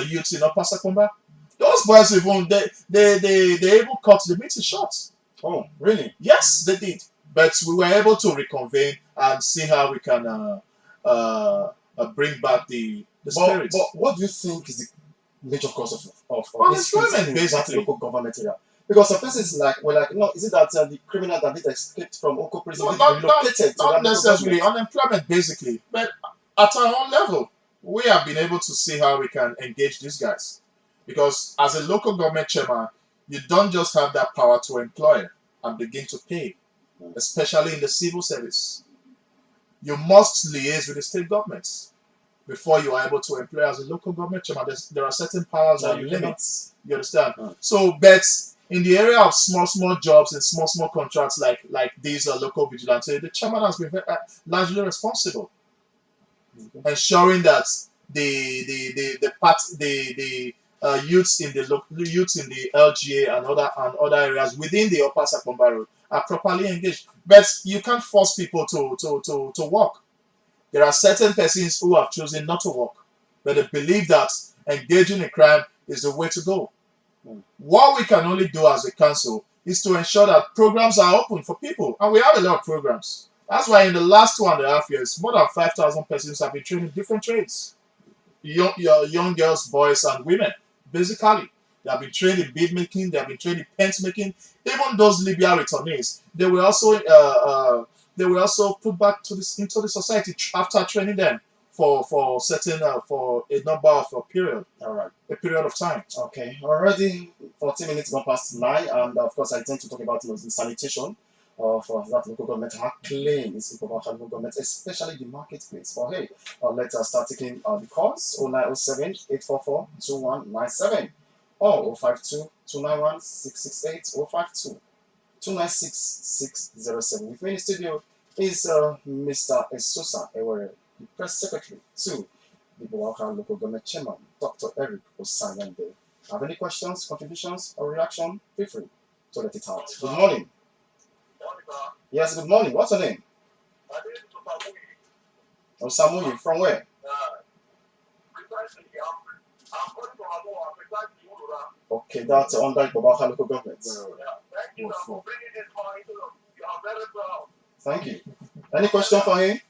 youths in Upper Sakomba. Those boys even they even cut the meeting short. Oh, really? Yes, they did. But we were able to reconvene and see how we can bring back the spirit. But what do you think is the major cause of unemployment, in basically? that local government area? Because some persons like were like, no, is it that the criminal that did escape from Oko prison No, did not relocated to not that local necessarily government? unemployment, basically, but at our own level, we have been able to see how we can engage these guys. Because as a local government chairman, you don't just have that power to employ and begin to pay, especially in the civil service. You must liaise with the state governments before you are able to employ as a local government chairman. There are certain powers that you cannot. Limits. You understand? So, but in the area of small jobs and small contracts like these local vigilante, the chairman has been largely responsible, ensuring that the youths in the LGA and other areas within the Upper Sakomba Road are properly engaged. But you can't force people to work. There are certain persons who have chosen not to work, but they believe that engaging in crime is the way to go. What we can only do as a council is to ensure that programs are open for people, and we have a lot of programs. That's why in the last 2.5 years, more than 5,000 persons have been trained in different trades. Young girls, boys, and women, basically. They have been trained in bead making, they have been trained in paint making. Even those Libya returnees, they were also put back into the society after training them for certain for a number of All right. a period of time. Okay. Already 14 minutes gone past 9, and of course I tend to talk about the sanitation of that local government claims in Bobaka local government, especially the marketplace. But hey, let's start taking the calls 0907 844 2197 or 052 291 668 052 296 607. With me in the studio is Mr. Esosa Ewere, the press secretary to the Bowaka local government chairman, Dr. Eric Osayande. Have any questions, contributions, or reaction? Feel free to let it out. Good morning. Yes, good morning. What's your name? Osamuyi, from where? Okay, that's under Bowaka local government. Thank you. Any question for him?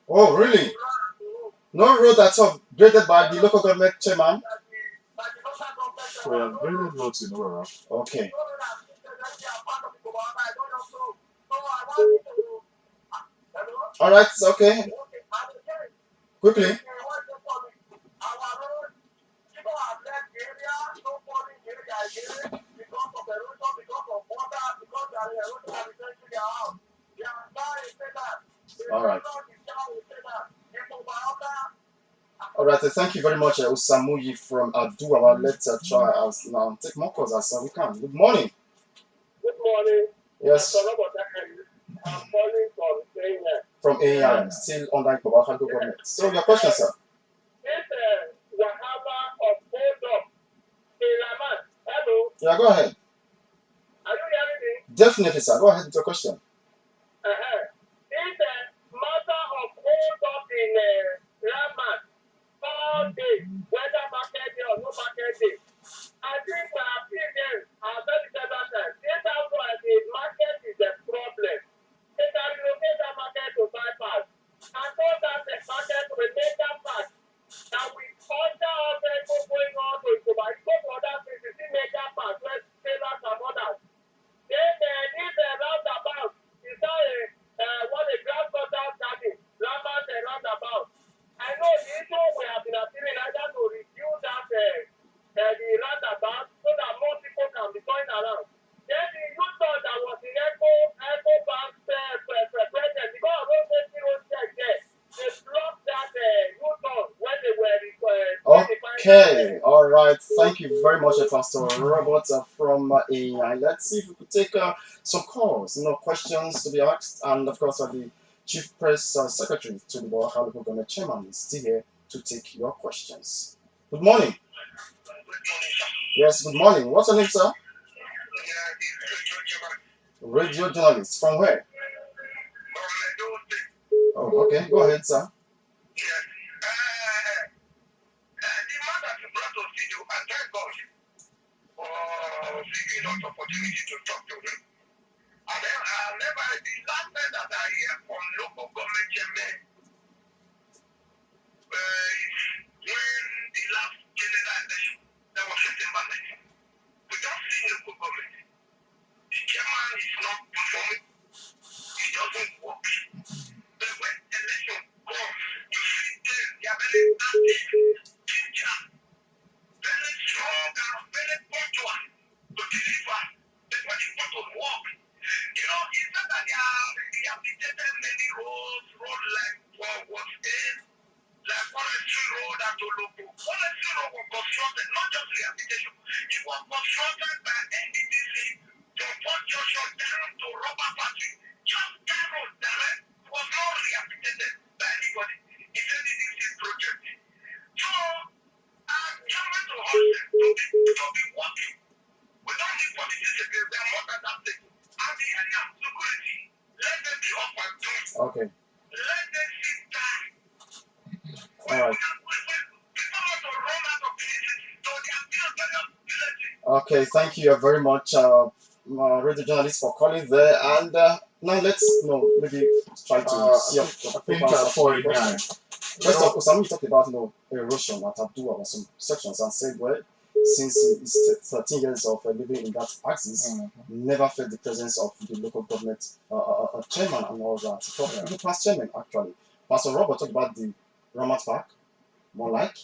Oh, really? No road at all graded by the local government chairman? We have graded roads in Aurora. Okay. All right, it's okay. Quickly. All right. All right, thank you very much, Usamuyi from Aduawa. Let's try us now. Take more calls as we can. Good morning. Good morning. Yes. I'm calling from Kenya. From AI, still under Bobaka government. So your question, sir? This Wahama of hold up in Laman. Hello. Yeah, go ahead. Are you hearing me? Definitely, sir. Go ahead with your question. This matter of hold up in Laman all day, whether market day or no market day. I think we have seen them. I've said it several times. This house the market is the problem. They can relocate that market to bypass. And so that the market will make that part. Now with other people going on to Ikoba, you go to other places, you see major parts where sailors and others. Then this roundabout, is not what a ground cutter starting, Ramat roundabout. I know the issue we have been appealing either to reduce that the roundabout so that more people can be going around. Then the youth that was in Echo Bank president, because of those safety road check there, they blocked that U-turn when they were Okay, all right. Thank you very much, Pastor Robert from AI. Let's see if we could take some calls, questions to be asked, and of course, the Chief Press Secretary to the Bawaka Local Government Chairman is still here to take your questions. Good morning. Yes, good morning. What's your name, sir? Radio journalist. From where? Oh, okay. Go ahead, sir. giving us opportunity to talk to him. And then the last time that I hear from local government chairman when the last general election, that was September 19. We don't see local government. The chairman is not performing. It doesn't work. But when election comes, you see them, they are very active, ginger, very strong and very punctual to deliver. But when it comes to work, it's not that they have rejected many roads, like was there, like forestry road and to local. Forestry road was constructed, not just rehabilitation, it was constructed by NDDC from Port Junction down to Rubber Factory. Just that road direct was not rehabilitated by anybody. It's NDDC project. So, I'm trying to hold them to be working. We don't need politics again, they are more than that thing. And the area of security, let them be up and doing. Okay. Let them sit down. All right. Okay, thank you very much, radio journalist, for calling there. And now let's maybe try to see I think for it now. First of all, Osami talked about erosion at Abdua or some sections and said, well, since his 13 years of living in that axis, never felt the presence of the local government chairman and all that. The past chairman, actually. Pastor Robert talked about the Ramat Park, more like,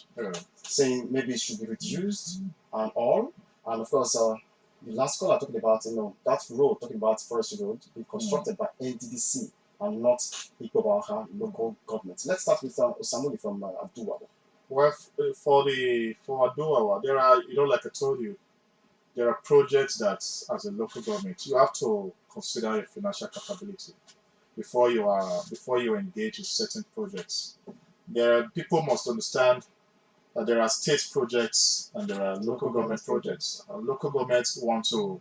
saying maybe it should be reduced and all. And of course, the last caller talking about, that road, talking about Forestry Road, be constructed by NDDC and not Ikobaha local government. Let's start with Osamuli from Abdua. Well, for Adoawa, there are, like I told you, there are projects that, as a local government, you have to consider your financial capability before you engage in certain projects. People must understand that there are state projects and there are local government projects. Local governments want to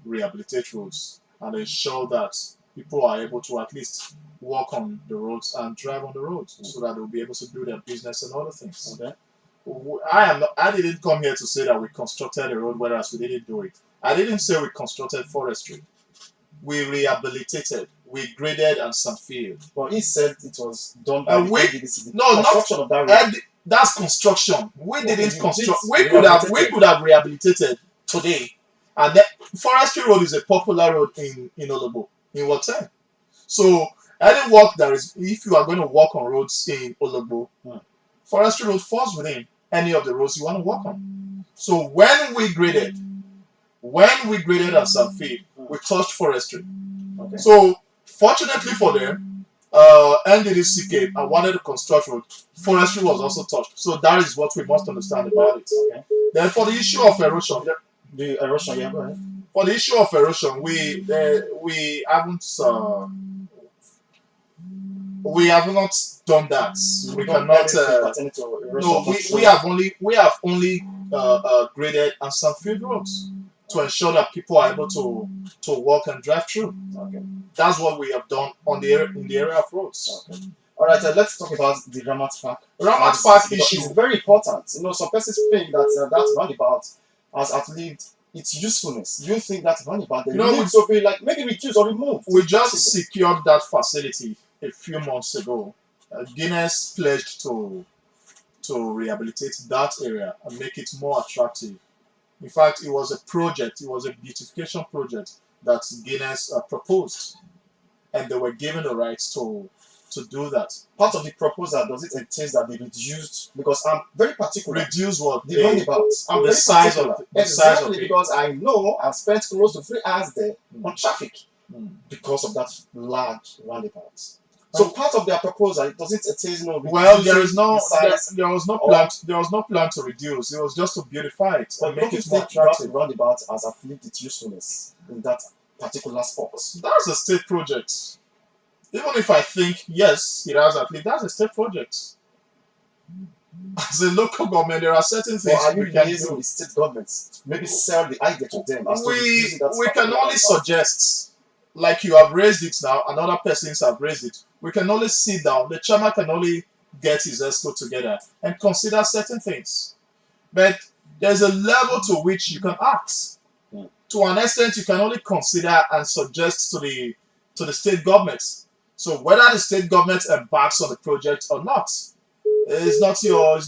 rehabilitate roads and ensure that people are able to at least walk on the roads and drive on the roads so that they'll be able to do their business and other things. Okay. I didn't come here to say that we constructed a road, whereas we didn't do it. I didn't say we constructed forestry. We rehabilitated, we graded and sandfilled. But he said it was done by the NDDC. Construction of that road. That's construction. We didn't construct. We could have rehabilitated today. And then, Forestry Road is a popular road in Ologbo, in Water. So any work if you are going to walk on roads in Ologbo, Forestry Road falls within any of the roads you want to walk on. So when we graded and sandfilled, we touched forestry. Okay. So fortunately for them, NDDC came and wanted to construct road. Forestry was also touched. So that is what we must understand about it. Okay. Then for the issue of erosion, the erosion, yeah, go ahead. For the issue of erosion, we have not done that. We cannot. We have only graded and sandfilled roads to ensure that people are able to walk and drive through. Okay. That's what we have done in the area of roads. Okay. All right, let's talk about the Ramat Park. Ramat Park issue is very important. Some persons think that that roundabout has outlived its usefulness. You think that roundabout needs to be maybe reduced or removed? We just secured that facility a few months ago. Guinness pledged to rehabilitate that area and make it more attractive. In fact, it was a beautification project that Guinness proposed, and they were given the rights to do that. Part of the proposal, does it entail that they reduced, because I'm very particular. Reduce what? The roundabout. I'm the size of it. Exactly, because I know I've spent close to 3 hours there on traffic because of that large roundabout. So part of their proposal, does it entail there was no plan to reduce. It was just to beautify it and make it more attractive. That roundabout has outlived its usefulness in that particular spot. That's a state project. Even if I think yes, it has outlived, that's a state project. As a local government, there are certain things we can do with state governments. Maybe sell the idea to them. We can only suggest, like you have raised it now, and other persons have raised it. We can only sit down. The chairman can only get his ESCO together and consider certain things. But there's a level to which you can ask. To an extent, you can only consider and suggest to the state government. So whether the state government embarks on the project or not, it's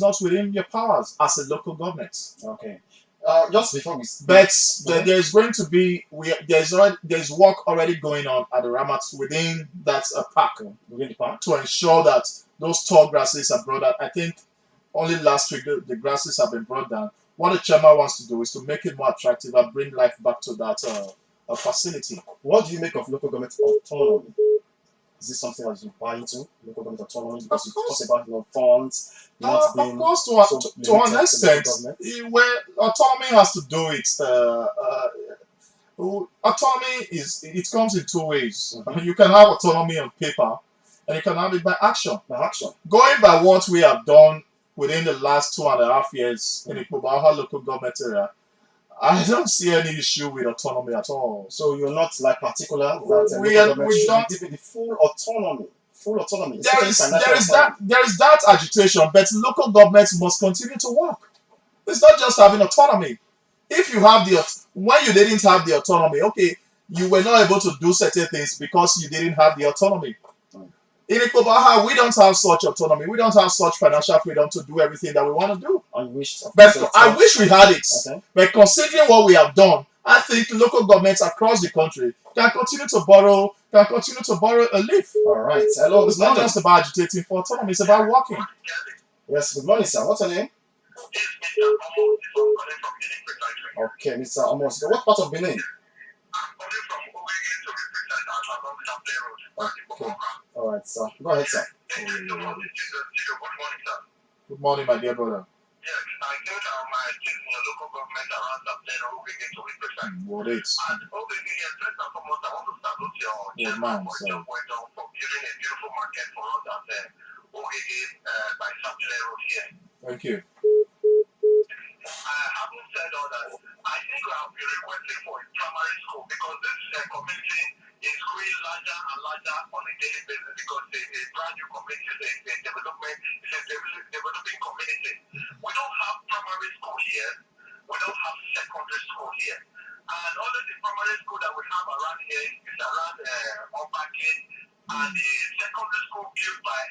not within your powers as a local government. Okay. Just before we But there's going to be there's work already going on at the Ramat within that park within the park to ensure that those tall grasses are brought down. I think only last week the grasses have been brought down. What the chairman wants to do is to make it more attractive and bring life back to that facility. What do you make of local government autonomy? Is this something that you buy into, local government autonomy? Because you talk about funds, not being of course, so to an limited extent, to local government. where autonomy has to do it. Autonomy it comes in two ways. You can have autonomy on paper, and you can have it by action. By action. Going by what we have done within the last 2.5 years in the Kubaha local government area, I don't see any issue with autonomy at all. So you're not like particular that local government should be given the full autonomy. Full autonomy. There is that agitation, but local governments must continue to work. It's not just having autonomy. If you have when you didn't have the autonomy, okay, you were not able to do certain things because you didn't have the autonomy. In Ikobaha, we don't have such autonomy. We don't have such financial freedom to do everything that we want to do. I wish we had it. Okay. But considering what we have done, I think local governments across the country can continue to borrow a leaf. All right. Hello. It's not just about agitating for autonomy. It's about working. Yes. Good morning, sir. What's your name? Okay, Mr. Amos. What part of Benin? Okay. All right, sir. Go ahead, sir. Good morning, my dear brother. Yes, I think my local government around the plain Obege to be precise. What is? And Obege, first and foremost, I want to salute your chairman for your point for building a beautiful market for us at Obege by Sapele Road here. Thank you. Having said all that, I think I will be requesting for a primary school because this community is growing larger and larger on a daily basis because it's a brand new community, it's a developing community. We don't have primary school here. We don't have secondary school here. And only the primary school that we have around here is around Opakit and the secondary school built by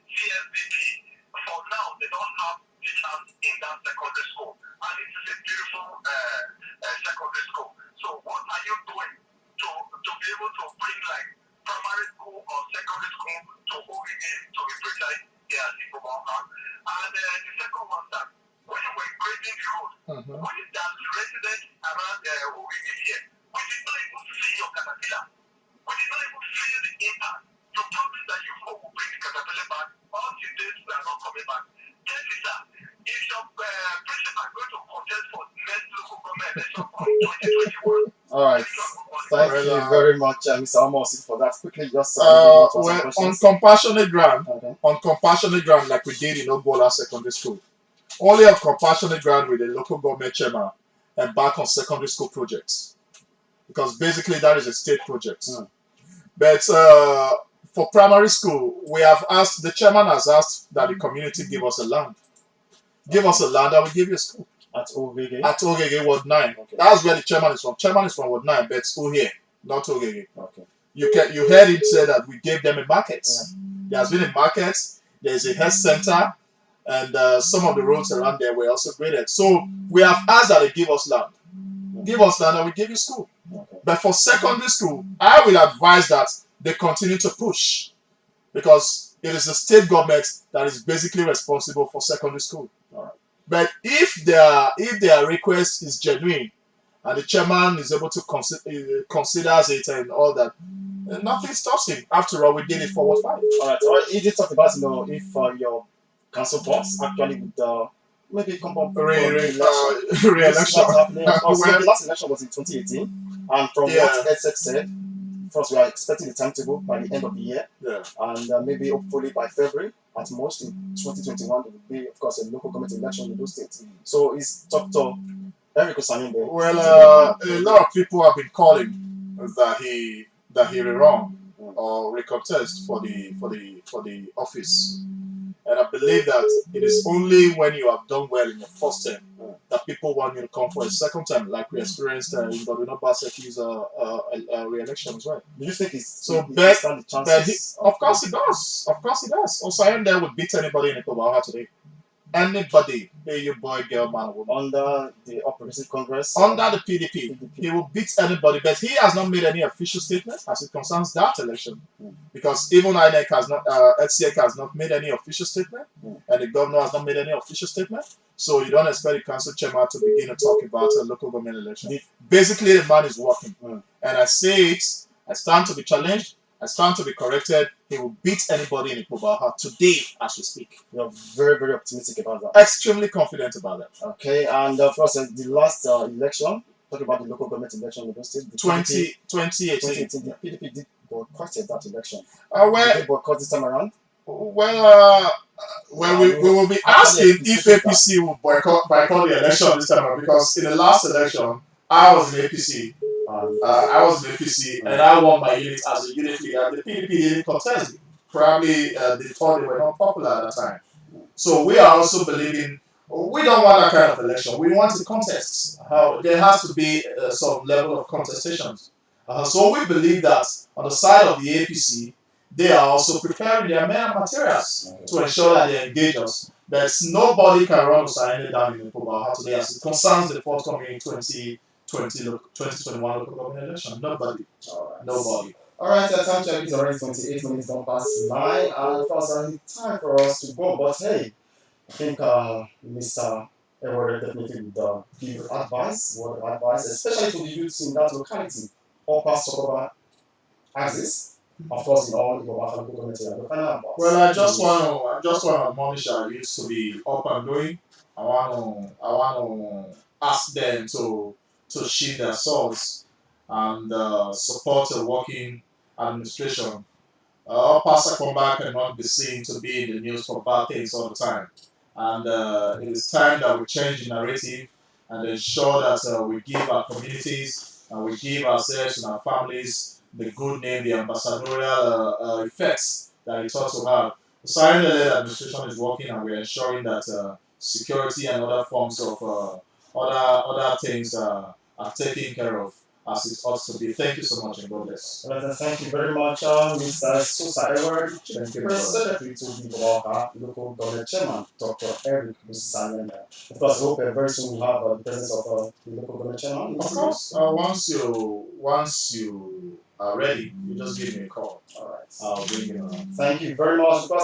CSBP. For now, they don't have teachers in that secondary school. And it is a beautiful secondary school. So what are you doing to be able to bring like primary school or secondary school to Ogige to be precise here at Ikobaha? And the second one, that when you were grading the road, when you that residents around Ogige here, we did not even see your caterpillar. We did not even feel the impact. You promised that you will bring the caterpillar back. All the days we are not coming back. Tell me, sir, if your principal are going to contest for next local government election on 2021. All right. Thank you very much, Mr. Amos, for that. Quickly, just on compassionate ground, like we did in Ogbola Secondary School, only on compassionate ground with the local government chairman and back on secondary school projects, because basically that is a state project. But for primary school, the chairman has asked that the community give us a land. Give us a land and we give you a school. At Ogege? At Ogege, Ward 9. Okay. That's where the chairman is from. Chairman is from Ward 9, but school here, not Ogege. Okay. You heard him say that we gave them a market. Yeah. There has been a market, there's a health center, and some of the roads around there were also graded. So we have asked that they give us land. Give us land and we give you school. Okay. But for secondary school, I will advise that they continue to push, because it is the state government that is basically responsible for secondary school. All right. But if their request is genuine and the chairman is able to considers it and all that, nothing stops him. After all, we did it for Ward 5. All right. You did talk about if your council boss actually would maybe come up re-election. The last election was in 2018, and from what EDSEC said, first we are expecting the timetable by the end of the year, and maybe hopefully by February at most in 2021 there will be, of course, a local government election in those states. So is Dr. Eric Osanin there? Well, a lot of people have been calling that he rerun or recontest for the office, and I believe that it is only when you have done well in your first term that people want you to come for a second time, like we experienced in Governor Baseki's re-election as well. Do you think So, it stand the but chances? of course it does. Of course it does. Osayan there would beat anybody in Ikobaha today. Anybody, be you boy, girl, man, or woman. Under the All Progressive Congress? Under the PDP, he will beat anybody, but he has not made any official statement as it concerns that election. Because even INEC has not, HCEC has not made any official statement, and the governor has not made any official statement. So you don't expect the council chairman to begin to talk about a local government election. Basically, the man is working. And I say it, I stand to be challenged, I stand to be corrected. He will beat anybody in Ikobaha today as we speak. You're very, very optimistic about that. Extremely confident about that. Okay, and of course, the last election, talking about the local government election in the state, 2018. The PDP did boycott that election. Did they boycott this time around? Well, we will be asking if APC will boycott the election this time around, because in the last election, I was in APC. I was in APC, and I won my unit as a unit leader. The PDP didn't contest it. Probably they thought they were not popular at that time. So we are also believing we don't want that kind of election. We want a contest. There has to be some level of contestations. So we believe that on the side of the APC, they are also preparing their men and materials to ensure that they engage us. But nobody can run Usaini down in the Kobaha today as it concerns the forthcoming 2021 local government election. Nobody. Nobody. Alright, time check is already 28 minutes gone past 9, and of course, it's time for us to go. But hey, I think Mr. Edward definitely would give word of advice, especially to the youths in that locality, Upper Sokoba axis. Of course, in all Igbo local government area. Well, I just want to admonish our youth to be up and going. I want to ask them to shield their swords and support a working administration. Pastor Komba cannot be seen to be in the news for bad things all the time. And it is time that we change the narrative and ensure that we give our communities and we give ourselves and our families the good name, the ambassadorial effects that it ought to have. The Silent-led administration is working, and we're ensuring that security and other forms of other things are taken care of as it ought to be. Thank you so much, and God bless. Thank you very much, Mr. Sosa Edward, Thank you. Press Secretary to the Local Government Chairman, Dr. Eric Musayenda. Of course, I hope very soon we'll have the presence of the Local Government Chairman. Of course, once you are ready, you just give me a call. All right. I'll bring you around. Thank you very much. For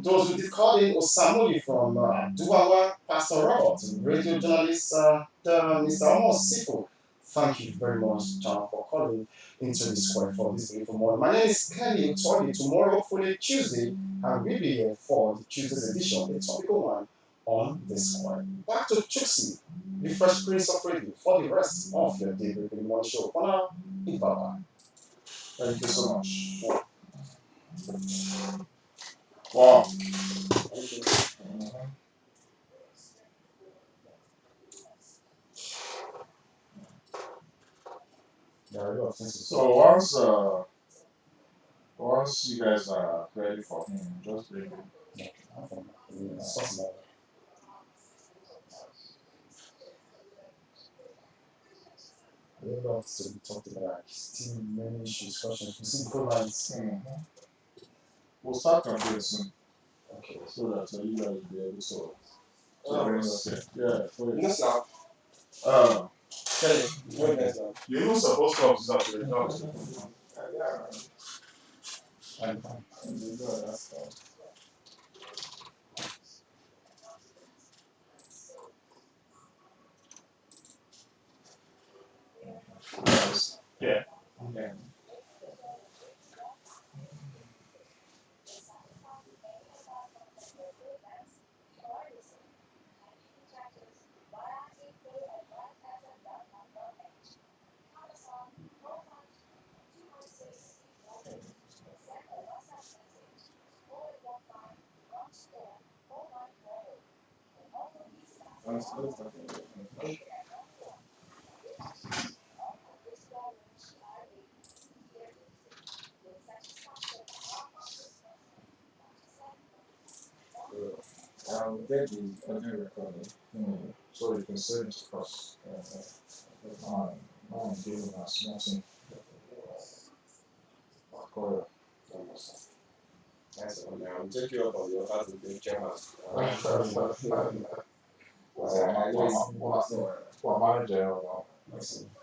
those who did call in, Osamuli from Duwawa, Pastor Robert, radio journalist Mr. Omos Sifo. Thank you very much, John, for calling into the square for this beautiful morning. My name is Kelly Utwadi. Tomorrow, hopefully Tuesday, I will be here for the Tuesday's edition, the topical one on the square. Back to Chuxi, the Fresh Prince of Radio, for the rest of your day. Good morning show. For now, bye-bye. Thank you so much. Wow. Thank you. So once you guys are ready for him, just bring him. A lot to be talked about. Still many issues, questions. We see the phone lines. We'll start campaign soon. Okay. So that you guys will be able to. Yeah. Yes, now. Okay, you're not supposed to observe the results. I'm fine. Yeah. Okay. I'll get the audio recording, so you can send it across. Now I'm giving a small thing. Call Yes, I'll take you up on your offer to be chairman. For manager.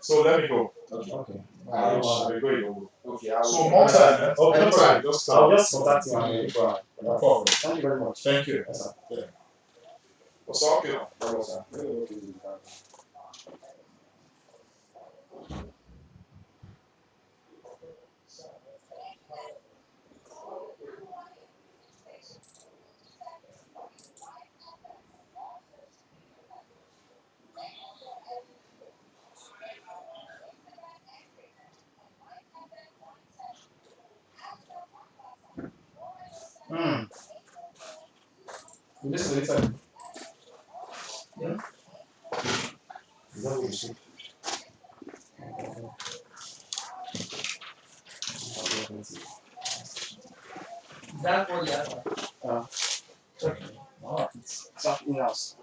So let me go. Okay. I'll go. Okay. So more time. Anytime. I'll just contact you and no problem. Thank you very much. Thank you. Yes, sir. Yeah. What's up, you know? Yes, sir. This is later. Yeah. Is that what you see? That's what you have. Okay. All right. Something else.